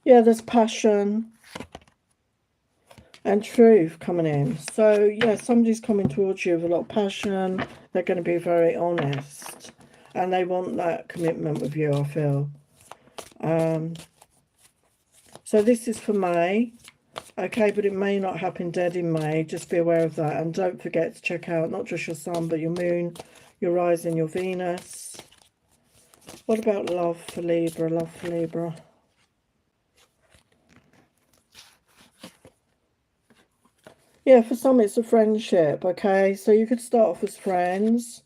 Yeah, there's passion and truth coming in. So, yeah, somebody's coming towards you with a lot of passion. They're going to be very honest. And they want that commitment with you, I feel. So this is for May. Okay, but it may not happen dead in May. Just be aware of that. And don't forget to check out not just your sun, but your moon, your rising, your Venus. What about love for Libra? Love for Libra. Yeah, for some it's a friendship, okay? So you could start off as friends.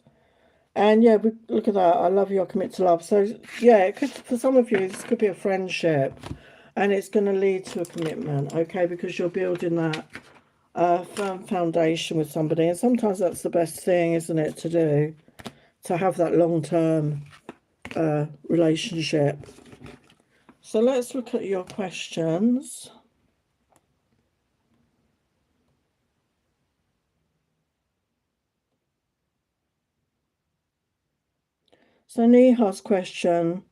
And yeah, look at that. I love you, I commit to love. So yeah, it could, for some of you, this could be a friendship. And it's going to lead to a commitment, okay? Because you're building that firm foundation with somebody. And sometimes that's the best thing, isn't it, to do? To have that long-term relationship. So let's look at your questions. So Neha's question,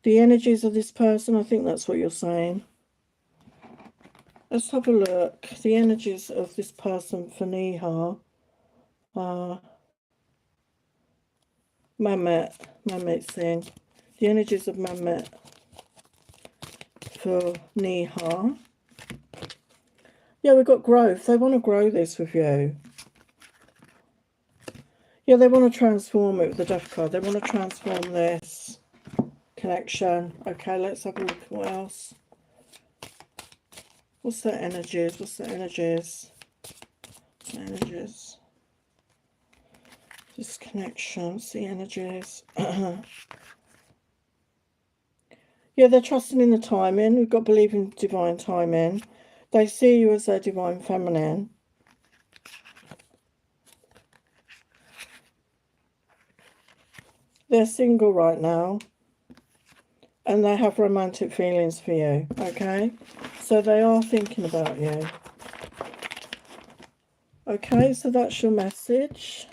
the energies of this person, I think that's what you're saying. Let's have a look. The energies of this person for Neha. Mehmet Singh. The energies of Mehmet for Neha. Yeah, we've got growth. They want to grow this with you. Yeah, they want to transform it with the Death card. They want to transform this connection. Okay, let's have a look at what else. What's their energies? What's their energies? What's their energies? This connection. What's the energies? Yeah, they're trusting in the timing. We've got believe in divine timing. They see you as their divine feminine. They're single right now. And they have romantic feelings for you, okay? So they are thinking about you. Okay, so that's your message.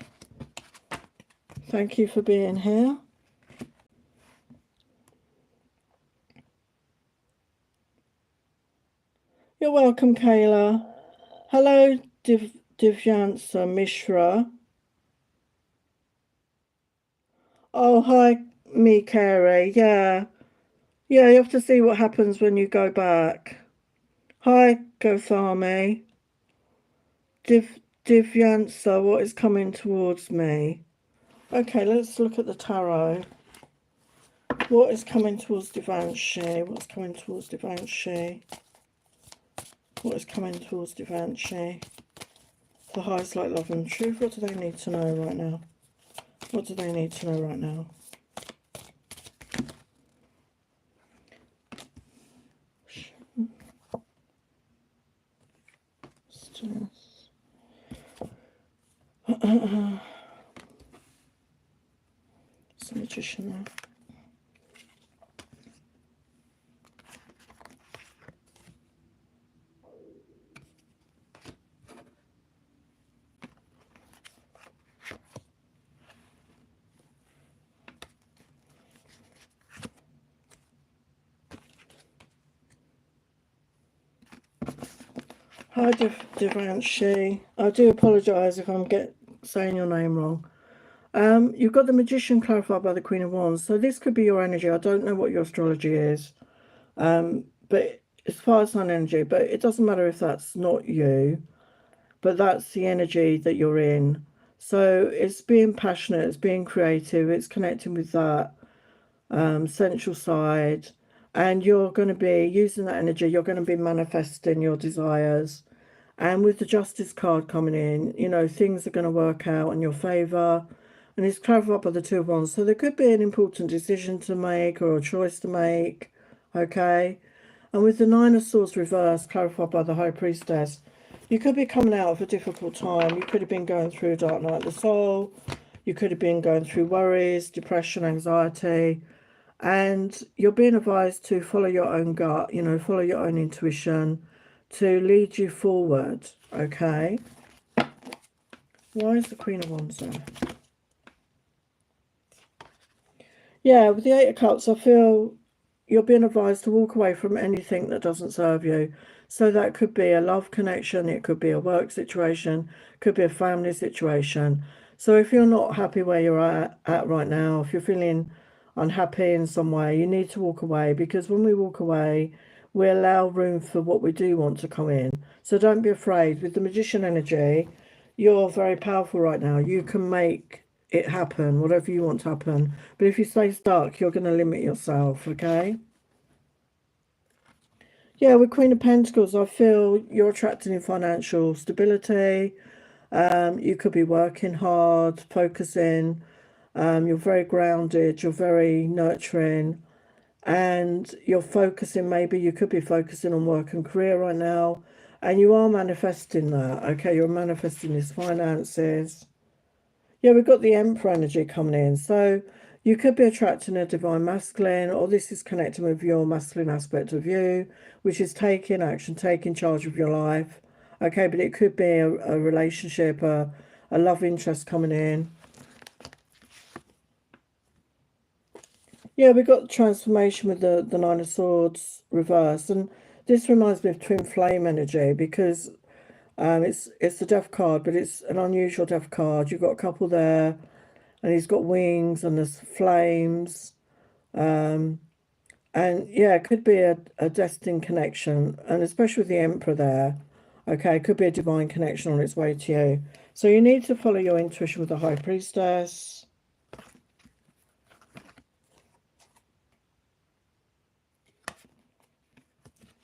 Thank you for being here. You're welcome, Kayla. Hello, Divyansa Mishra. Oh, hi, me, Carey. Yeah. Yeah, you have to see what happens when you go back. Hi, Gothami. Divyansa, what is coming towards me? Okay, let's look at the tarot. What is coming towards Devanshi? What's coming towards Devanshi? What is coming towards Devanshi? For highest light, love and truth. What do they need to know right now? What do they need to know right now? It's a magician there. Hi, Devanshi. I do apologise if I'm saying your name wrong. You've got the Magician clarified by the Queen of Wands. So this could be your energy. I don't know what your astrology is. But as far as sun energy, but it doesn't matter if that's not you, but that's the energy that you're in. So it's being passionate, it's being creative, it's connecting with that sensual side, and you're going to be using that energy, you're going to be manifesting your desires. And with the Justice card coming in, you know, things are going to work out in your favour. And it's clarified by the Two of Wands. So there could be an important decision to make or a choice to make, okay? And with the Nine of Swords reversed, clarified by the High Priestess, you could be coming out of a difficult time. You could have been going through a dark night of the soul. You could have been going through worries, depression, anxiety. And you're being advised to follow your own gut, you know, follow your own intuition to lead you forward, okay? Why is the Queen of Wands there? Yeah, with the Eight of Cups, I feel you're being advised to walk away from anything that doesn't serve you. So that could be a love connection, it could be a work situation, could be a family situation. So if you're not happy where you're at right now, if you're feeling unhappy in some way, you need to walk away, because when we walk away, we allow room for what we do want to come in. So don't be afraid. With the Magician energy, you're very powerful right now. You can make it happen, whatever you want to happen. But if you stay stuck, you're going to limit yourself, okay? Yeah, with Queen of Pentacles, I feel you're attracting financial stability. You could be working hard, focusing. You're very grounded. You're very nurturing. And you're focusing, maybe you could be focusing on work and career right now. And you are manifesting that, okay? You're manifesting these finances. Yeah, we've got the Emperor energy coming in. So you could be attracting a divine masculine, or this is connecting with your masculine aspect of you, which is taking action, taking charge of your life. Okay, but it could be a relationship, a love interest coming in. Yeah, we've got transformation with the Nine of Swords reversed. And this reminds me of Twin Flame energy, because it's the Death card, but it's an unusual Death card. You've got a couple there, and he's got wings and there's flames. And yeah, it could be a destined connection, and especially with the Emperor there, okay, it could be a divine connection on its way to you. So you need to follow your intuition with the High Priestess.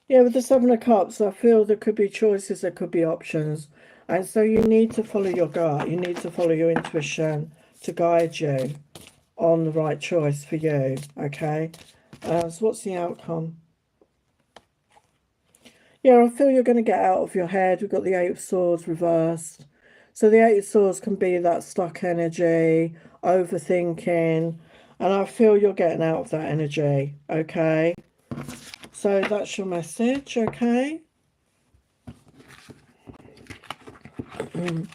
Yeah, with the Seven of Cups, I feel there could be choices, there could be options. And so you need to follow your gut. You need to follow your intuition to guide you on the right choice for you, okay? So what's the outcome? Yeah, I feel you're going to get out of your head. We've got the Eight of Swords reversed. So the Eight of Swords can be that stuck energy, overthinking. And I feel you're getting out of that energy, okay? So that's your message, okay? And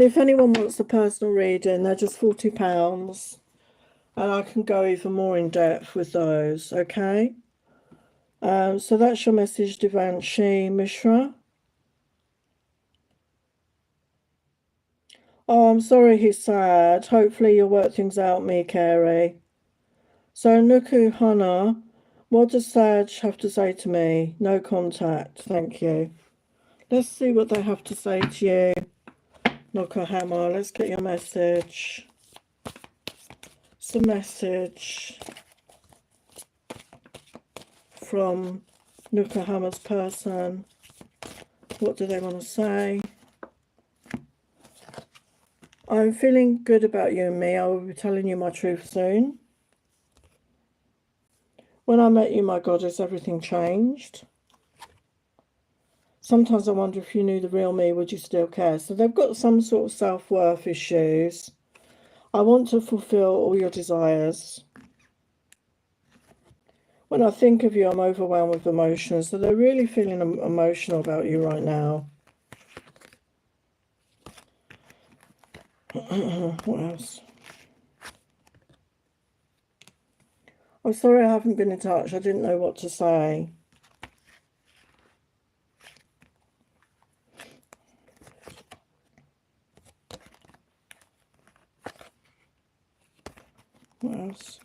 if anyone wants a personal reading, they're just £40. And I can go even more in depth with those, okay? So that's your message, Devanshi Mishra. Oh, I'm sorry he's sad. Hopefully you'll work things out, me, Carey. So, Nuku Hana, what does Saj have to say to me? No contact. Thank you. Let's see what they have to say to you. Nukuhama, let's get your message. It's a message from Nukuhama's person. What do they want to say? I'm feeling good about you and me. I will be telling you my truth soon. When I met you, my goddess, everything changed. Sometimes I wonder if you knew the real me, would you still care? So they've got some sort of self-worth issues. I want to fulfill all your desires. When I think of you, I'm overwhelmed with emotions. So they're really feeling emotional about you right now. What else? I'm sorry I haven't been in touch. I didn't know what to say. What else?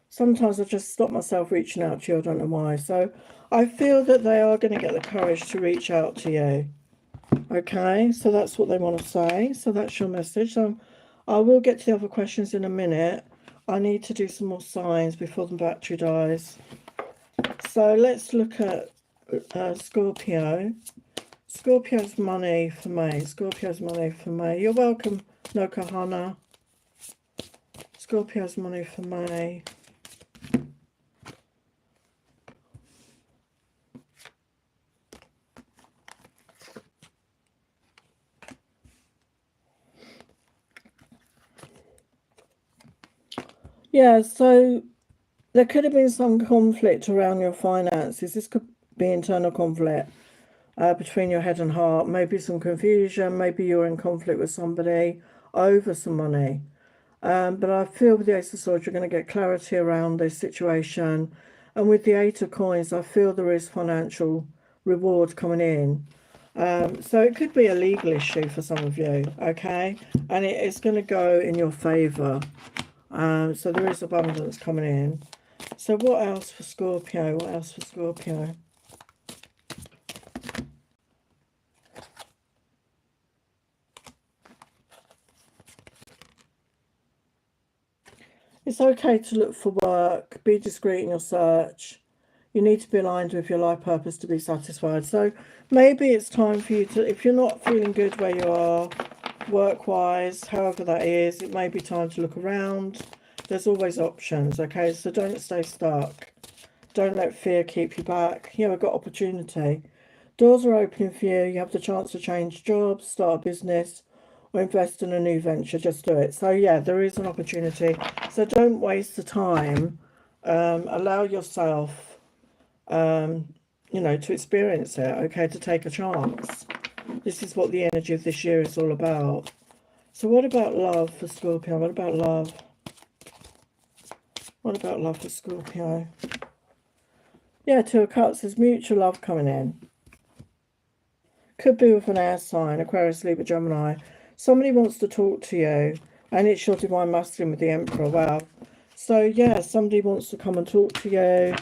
Sometimes I just stop myself reaching out to you. I don't know why. So I feel that they are going to get the courage to reach out to you. Okay, so that's what they want to say. So that's your message. I will get to the other questions in a minute. I need to do some more signs before the battery dies. So let's look at Scorpio. Scorpio's money for May. Scorpio's money for May. You're welcome, Nokahana. Scorpio's money for May. Yeah, so there could have been some conflict around your finances. This could be internal conflict between your head and heart. Maybe some confusion. Maybe you're in conflict with somebody over some money. But I feel with the Ace of Swords, you're going to get clarity around this situation. And with the Eight of Coins, I feel there is financial reward coming in. So it could be a legal issue for some of you, okay? And it's going to go in your favour. So there is abundance coming in. So what else for Scorpio? What else for Scorpio? It's okay to look for work. Be discreet in your search. You need to be aligned with your life purpose to be satisfied. So maybe it's time for you to, if you're not feeling good where you are, work-wise, however that is, it may be time to look around. There's always options, okay? So don't stay stuck. Don't let fear keep you back. Here we've got opportunity. Doors are opening for you. You have the chance to change jobs, start a business, or invest in a new venture. Just do it. So yeah, there is an opportunity. So don't waste the time. Allow yourself, you know, to experience it, okay, to take a chance. This is what the energy of this year is all about. So what about love for Scorpio? What about love? What about love for Scorpio? Yeah, Two of Cups, there's mutual love coming in. Could be with an air sign, Aquarius, Libra, Gemini. Somebody wants to talk to you, and it's your divine masculine with the Emperor. Wow. So yeah, somebody wants to come and talk to you.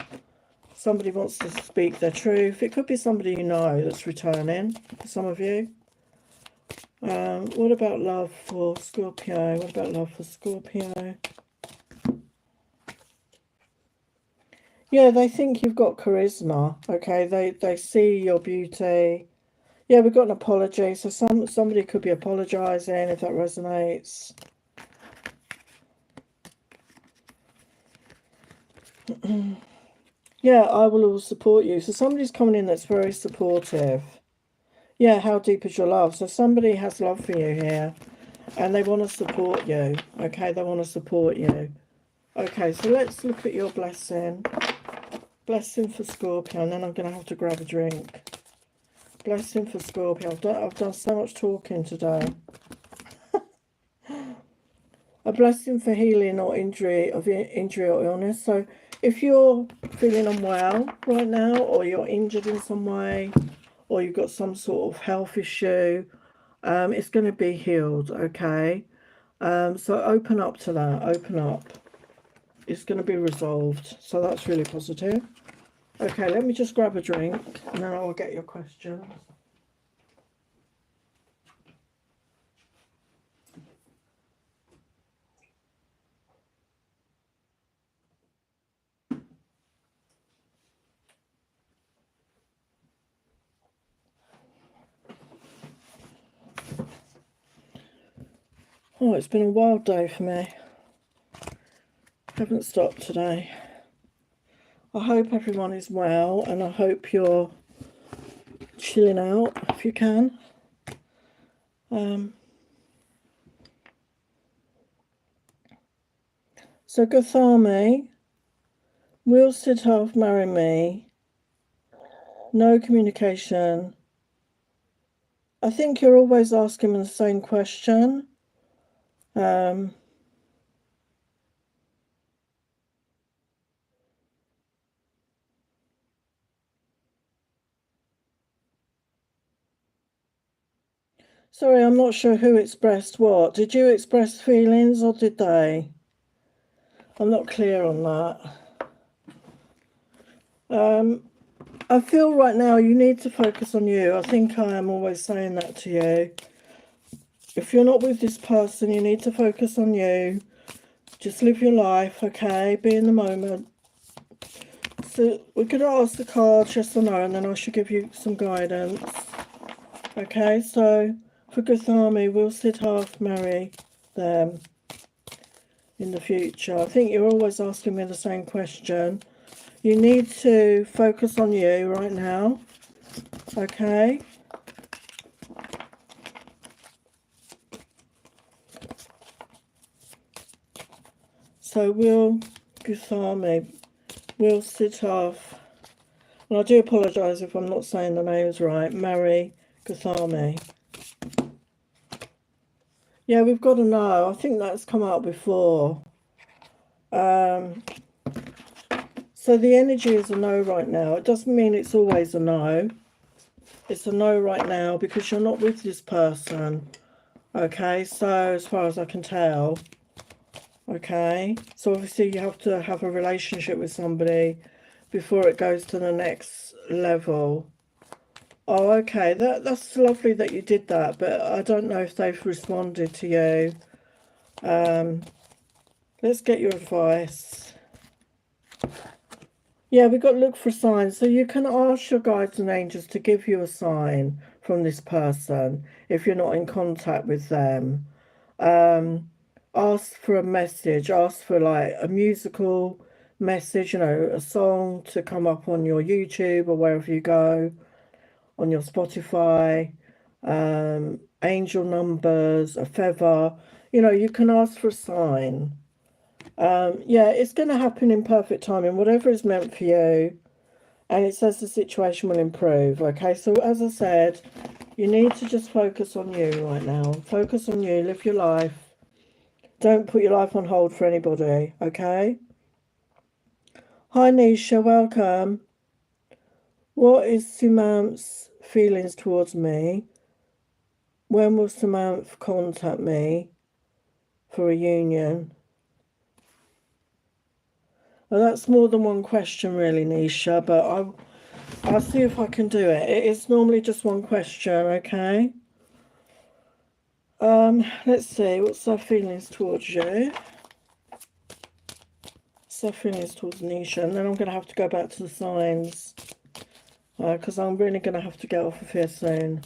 Somebody wants to speak their truth. It could be somebody you know that's returning for some of you. What about love for Scorpio? What about love for Scorpio? Yeah, they think you've got charisma. Okay, they see your beauty. Yeah, we've got an apology. So somebody could be apologising if that resonates. Yeah, I will all support you. So somebody's coming in that's very supportive. Yeah, how deep is your love? So somebody has love for you here and they want to support you. Okay, they want to support you. Okay, so let's look at your blessing. Blessing for Scorpio, and then I'm going to have to grab a drink. Blessing for Scorpio. I've done so much talking today. a blessing for healing or injury or illness. So if you're feeling unwell right now, or you're injured in some way, or you've got some sort of health issue, it's going to be healed, okay? So open up to that, open up. It's going to be resolved. So that's really positive. Okay, let me just grab a drink and then I'll get your questions. Oh, it's been a wild day for me. Haven't stopped today. I hope everyone is well, and I hope you're chilling out if you can. So Gathami, will Siddharth marry me? No communication. I think you're always asking the same question. Sorry, I'm not sure who expressed what. Did you express feelings or did they? I'm not clear on that. I feel right now you need to focus on you. I think I am always saying that to you. If you're not with this person, you need to focus on you. Just live your life, okay? Be in the moment. So we're going to ask the cards yes or no, and then I should give you some guidance. Okay, so for Gathami, will Siddharth marry them in the future? I think you're always asking me the same question. You need to focus on you right now, okay? So will Gathami, will Siddharth, and I do apologise if I'm not saying the names right, marry Gathami? Yeah, we've got to know. I think that's come out before. So the energy is a no right now. It doesn't mean it's always a no. It's a no right now because you're not with this person. Okay, so as far as I can tell. Okay, so obviously you have to have a relationship with somebody before it goes to the next level. Oh, okay, that's lovely that you did that, but I don't know if they've responded to you. Let's get your advice. Yeah, we've got to look for signs. So you can ask your guides and angels to give you a sign from this person if you're not in contact with them. Ask for a message, ask for like a musical message, you know, a song to come up on your YouTube or wherever you go, on your Spotify, angel numbers, a feather. You know, you can ask for a sign. Yeah, it's going to happen in perfect timing, whatever is meant for you. And it says the situation will improve. Okay, so as I said, you need to just focus on you right now. Focus on you, live your life. Don't put your life on hold for anybody, okay? Hi Nisha, welcome. What is Sumant's feelings towards me? When will Sumant contact me for a union? Well, that's more than one question really, Nisha, but I'll see if I can do it. It's normally just one question, okay? Let's see, what's their feelings towards you? What's their feelings towards Nisha? And then I'm going to have to go back to the signs, because I'm really going to have to get off of here soon.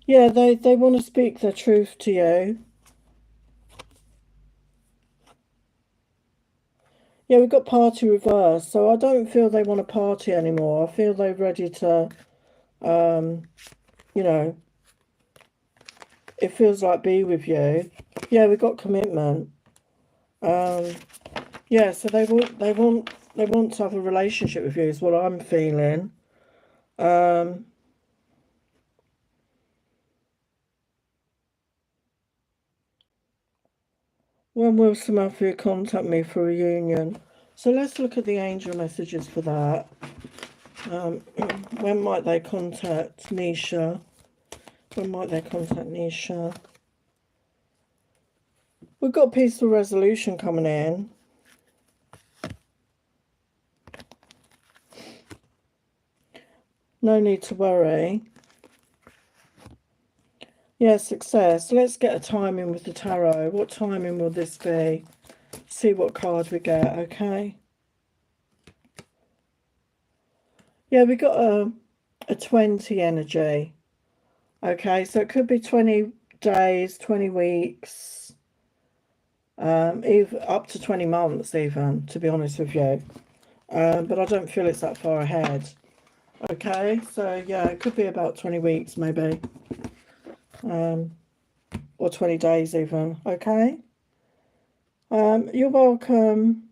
Yeah, they want to speak their truth to you. Yeah, we've got party reverse, so I don't feel they want to party anymore. I feel they're ready to, you know, it feels like be with you. Yeah, we've got commitment. Yeah, so they want to have a relationship with you is what I'm feeling. When will Samantha contact me for a reunion? So let's look at the angel messages for that. When might they contact Nisha? When might they contact Nisha? We've got peaceful resolution coming in. No need to worry. Yeah, success. Let's get a timing with the tarot. What timing will this be? See what card we get, okay? Yeah, we got a 20 energy. Okay, so it could be 20 days, 20 weeks, even up to 20 months even, to be honest with you. But I don't feel it's that far ahead. Okay, so yeah, it could be about 20 weeks maybe. Or 20 days even, okay? You're welcome.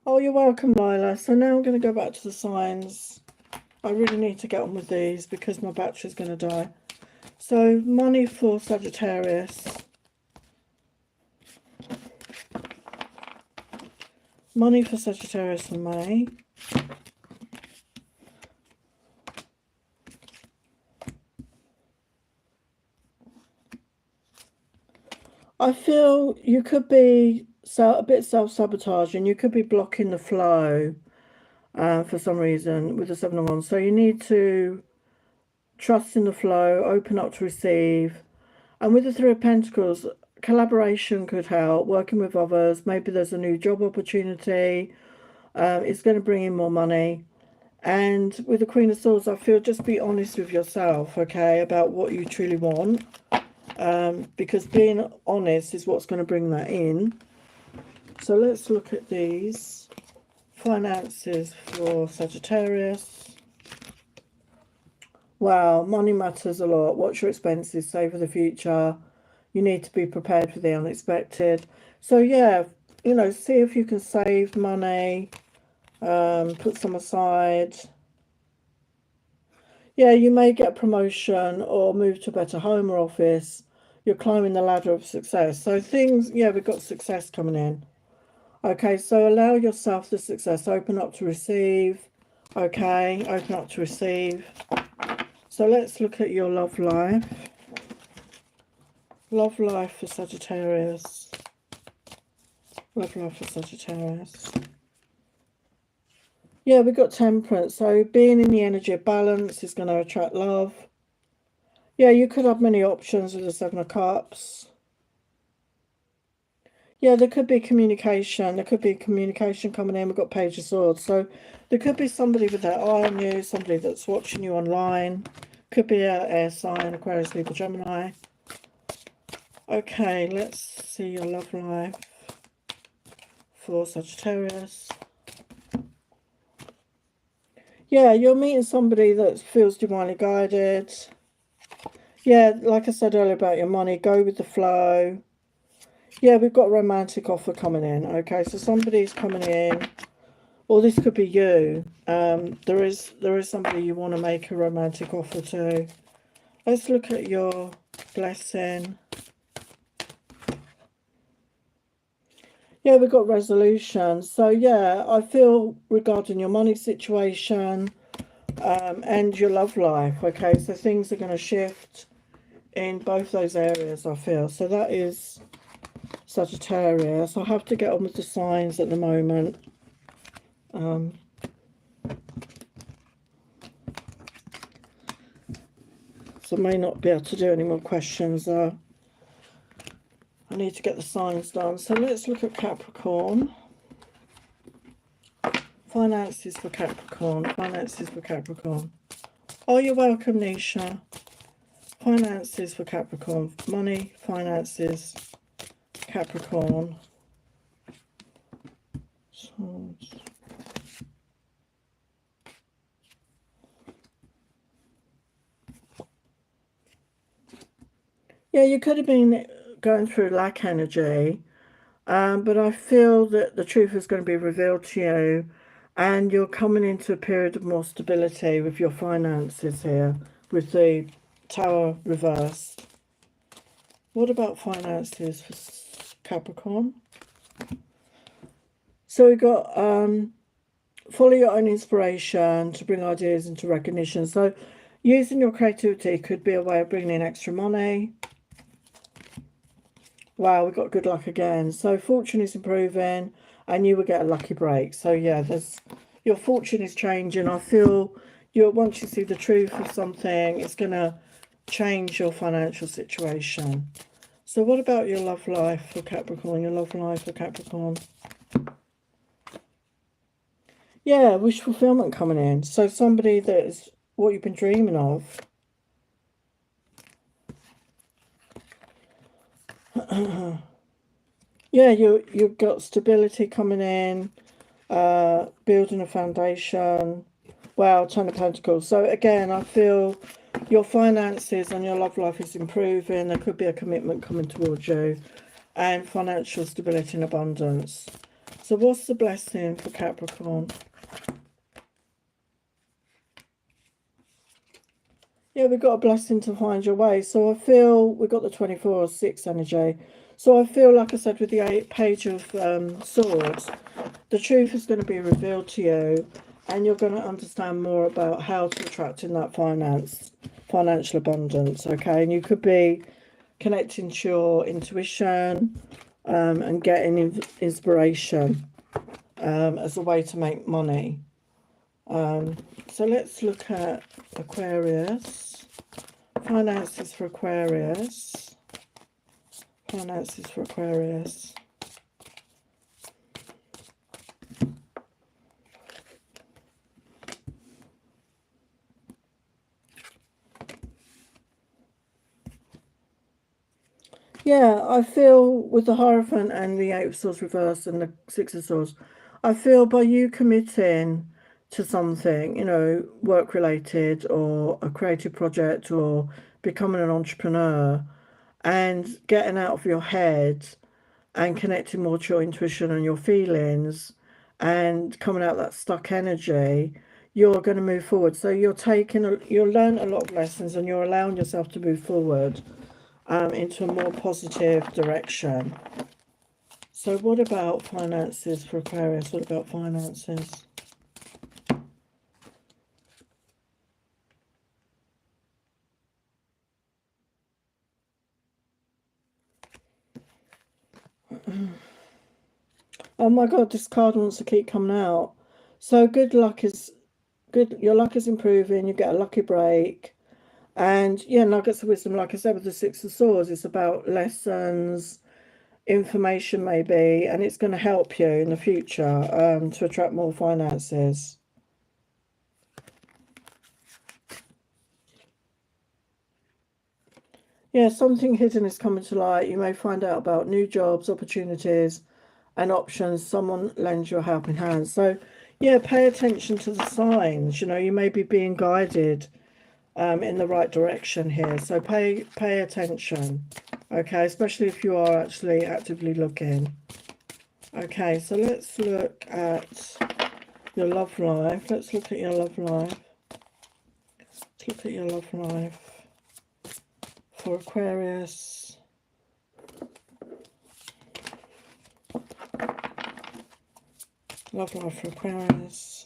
Oh, you're welcome, Lila. So now I'm going to go back to the signs. I really need to get on with these because my battery's going to die. So, money for Sagittarius. Money for Sagittarius in May. I feel you could be a bit self-sabotaging. You could be blocking the flow for some reason with the Seven of Wands. So you need to trust in the flow, open up to receive. And with the Three of Pentacles, collaboration could help, working with others. Maybe there's a new job opportunity. It's going to bring in more money. And with the Queen of Swords, I feel just be honest with yourself, okay, about what you truly want. Because being honest is what's going to bring that in. So let's look at these. Finances for Sagittarius. Wow, money matters a lot. Watch your expenses, save for the future. You need to be prepared for the unexpected. So yeah, you know, see if you can save money, put some aside. Yeah, you may get a promotion or move to a better home or office. You're climbing the ladder of success. So things, yeah, we've got success coming in. Okay, so allow yourself the success. Open up to receive. Okay, open up to receive. So let's look at your love life. Love life for Sagittarius. Love life for Sagittarius. Yeah, we've got Temperance. So being in the energy of balance is going to attract love. Yeah, you could have many options with the Seven of Cups. Yeah, there could be communication. There could be communication coming in. We've got Page of Swords. So there could be somebody with their eye on you, somebody that's watching you online. Could be an air sign, Aquarius, Libra, Gemini. Okay, let's see your love life for Sagittarius. Yeah, you're meeting somebody that feels divinely guided. Yeah, like I said earlier about your money, go with the flow. Yeah, we've got a romantic offer coming in. Okay, so somebody's coming in, or this could be you. There is somebody you want to make a romantic offer to. Let's look at your blessing. Yeah, we've got resolution. So yeah, I feel regarding your money situation and your love life. Okay, so things are going to shift in both those areas, I feel. So that is Sagittarius. I have to get on with the signs at the moment. So I may not be able to do any more questions. I need to get the signs done. So let's look at Capricorn. Finances for Capricorn. Finances for Capricorn. Oh, you're welcome, Nisha. Finances for Capricorn. Money, finances, Capricorn. Swords. Yeah, you could have been going through lack energy, but I feel that the truth is going to be revealed to you, and you're coming into a period of more stability with your finances here, with the Tower reversed. What about finances for Capricorn? So we got follow your own inspiration to bring ideas into recognition. So using your creativity could be a way of bringing in extra money. Wow, we got good luck again. So fortune is improving and you will get a lucky break. So yeah, your fortune is changing. I feel once you see the truth of something, it's going to change your financial situation. So what about your love life for Capricorn? Your love life for Capricorn? Yeah, wish fulfillment coming in. So somebody that is what you've been dreaming of. Yeah, you've got stability coming in, building a foundation. Wow, Ten of Pentacles. So again, I feel your finances and your love life is improving. There could be a commitment coming towards you, and financial stability and abundance. So what's the blessing for Capricorn? Yeah, we've got a blessing to find your way. So I feel we've got the 24/6 energy. So I feel, like I said, with the Page of Swords, the truth is going to be revealed to you, and you're going to understand more about how to attract in that financial abundance. Okay, and you could be connecting to your intuition and getting inspiration as a way to make money. So let's look at Aquarius. Finances for Aquarius. Finances for Aquarius. Yeah, I feel with the Hierophant and the Eight of Swords reversed and the Six of Swords, I feel by you committing to something, you know, work related or a creative project or becoming an entrepreneur and getting out of your head and connecting more to your intuition and your feelings and coming out that stuck energy, you're going to move forward. So you'll learn a lot of lessons and you're allowing yourself to move forward into a more positive direction. So what about finances for Aquarius? What about finances? Oh my God, this card wants to keep coming out. So good luck is good. Your luck is improving. You get a lucky break. And yeah, nuggets of wisdom, like I said, with the Six of Swords, it's about lessons, information maybe, and it's going to help you in the future to attract more finances. Yeah, something hidden is coming to light. You may find out about new jobs, opportunities, and options. Someone lends you a helping hand. So, yeah, pay attention to the signs. You know, you may be being guided in the right direction here. So pay attention, okay, especially if you are actually actively looking. Okay, so let's look at your love life. Let's look at your love life. Let's look at your love life for Aquarius. Love life for Aquarius.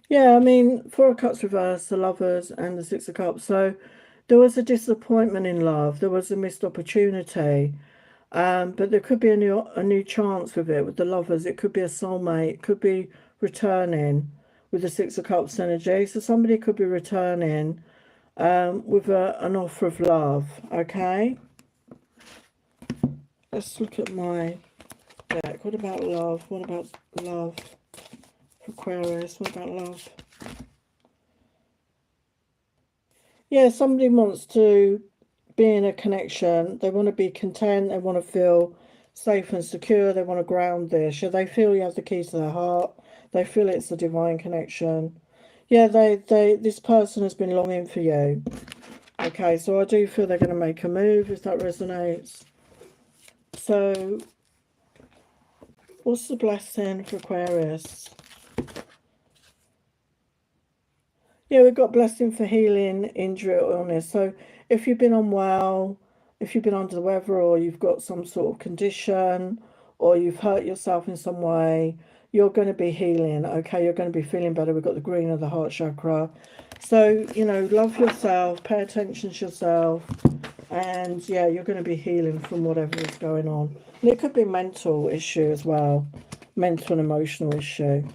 Yeah, I mean, Four of Cups reversed, the Lovers and the Six of Cups. So there was a disappointment in love. There was a missed opportunity. But there could be a new chance with it, with the Lovers. It could be a soulmate. It could be returning with the Six of Cups energy. So somebody could be returning with an offer of love, okay? Let's look at my deck. What about love? What about love for Aquarius? What about love? Yeah, somebody wants to be in a connection. They want to be content. They want to feel safe and secure. They want to ground this. Yeah, they feel you have the keys to their heart. They feel it's a divine connection. Yeah, this person has been longing for you. Okay, so I do feel they're going to make a move if that resonates. So, what's the blessing for Aquarius? Yeah, we've got blessing for healing injury or illness. So if you've been unwell, if you've been under the weather, or you've got some sort of condition, or you've hurt yourself in some way, you're going to be healing, okay? You're going to be feeling better. We've got the green of the heart chakra. So, you know, love yourself, pay attention to yourself, and yeah, you're going to be healing from whatever is going on. And it could be mental issue as well, mental and emotional issue.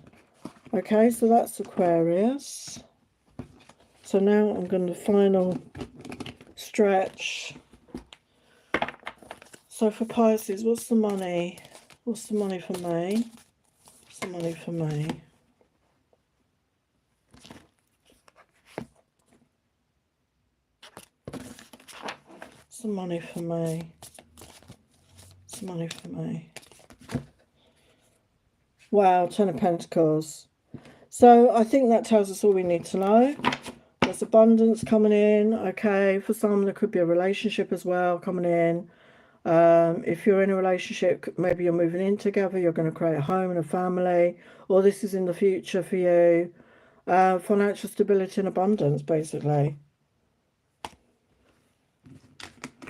Okay, so that's Aquarius. So now I'm going to final stretch. So for Pisces, what's the money? What's the money for May? What's the money for May? What's the money for May? What's the money for May? Wow, Ten of Pentacles. So I think that tells us all we need to know. There's abundance coming in, okay? For some, there could be a relationship as well coming in. If you're in a relationship, maybe you're moving in together, you're going to create a home and a family, or this is in the future for you. Financial stability and abundance, basically.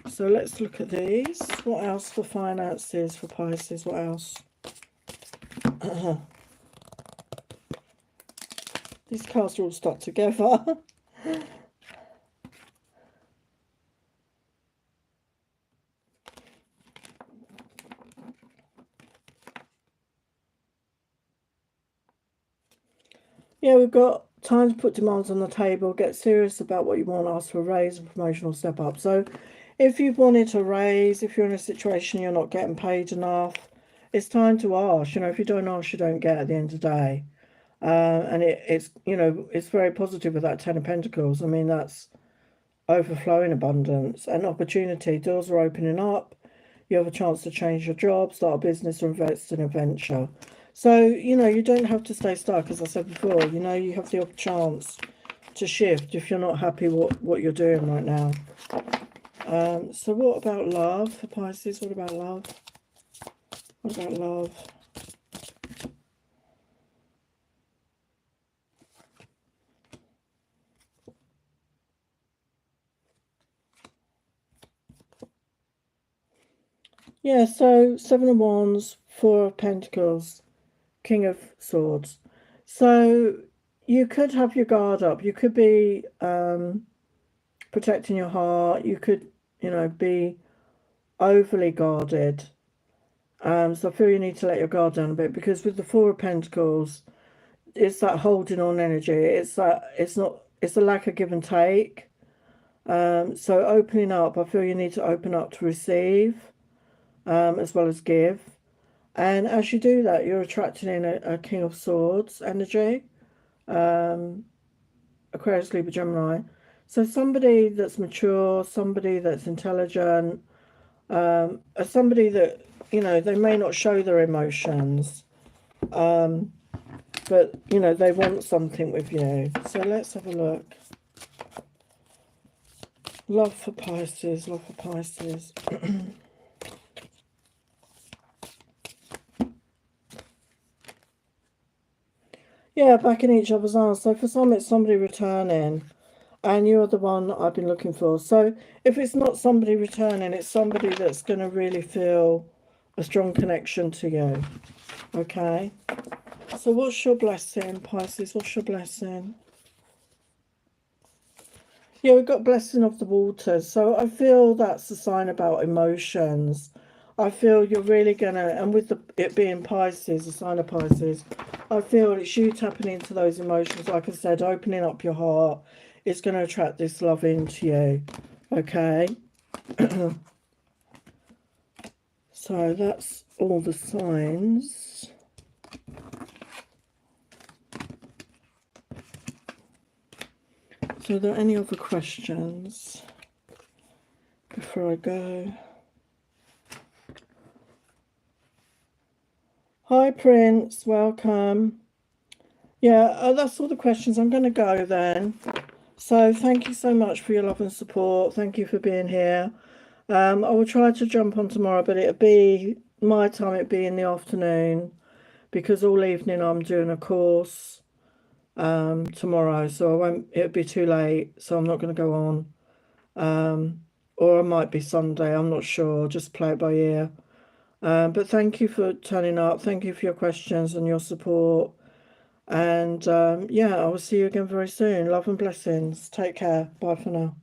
So let's look at these. What else for finances for Pisces? What else? These cards are all stuck together. Yeah, we've got time to put demands on the table, get serious about what you want, ask for a raise and promotional step up. So if you've wanted to raise, if you're in a situation you're not getting paid enough, it's time to ask. You know, if you don't ask, you don't get at the end of the day. And it's, you know, it's very positive with that Ten of Pentacles. I mean, that's overflowing abundance and opportunity. Doors are opening up. You have a chance to change your job, start a business, or invest in a venture. So, you know, you don't have to stay stuck, as I said before. You know, you have the chance to shift if you're not happy what you're doing right now. So what about love for Pisces? What about love? What about love? Yeah, so Seven of Wands, Four of Pentacles, King of Swords. So you could have your guard up. You could be protecting your heart. You could, you know, be overly guarded. So I feel you need to let your guard down a bit, because with the Four of Pentacles, it's that holding on energy. It's that it's a lack of give and take. So opening up, I feel you need to open up to receive, as well as give. And as you do that, you're attracting in a King of Swords energy, Aquarius, Libra, Gemini. So somebody that's mature, somebody that's intelligent, somebody that, you know, they may not show their emotions, but, you know, they want something with you. So let's have a look. Love for Pisces, love for Pisces. Yeah, back in each other's arms. So for some, it's somebody returning, and you're the one that I've been looking for. So if it's not somebody returning, it's somebody that's going to really feel a strong connection to you. Okay? So what's your blessing, Pisces? What's your blessing? Yeah, we've got blessing of the waters. So I feel that's a sign about emotions. I feel you're really going to, and with it being Pisces, a sign of Pisces, I feel it's you tapping into those emotions. Like I said, opening up your heart. It's going to attract this love into you. Okay? So that's all the signs. So are there any other questions before I go? Hi Prince, welcome. Yeah, that's all the questions. I'm going to go then. So thank you so much for your love and support. Thank you for being here. I will try to jump on tomorrow, but it'll be my time, it'll be in the afternoon, because all evening I'm doing a course. tomorrow, so I won't. It'll be too late, so I'm not going to go on. Or it might be Sunday. I'm not sure. Just play it by ear. But thank you for turning up. Thank you for your questions and your support. And yeah, I will see you again very soon. Love and blessings. Take care. Bye for now.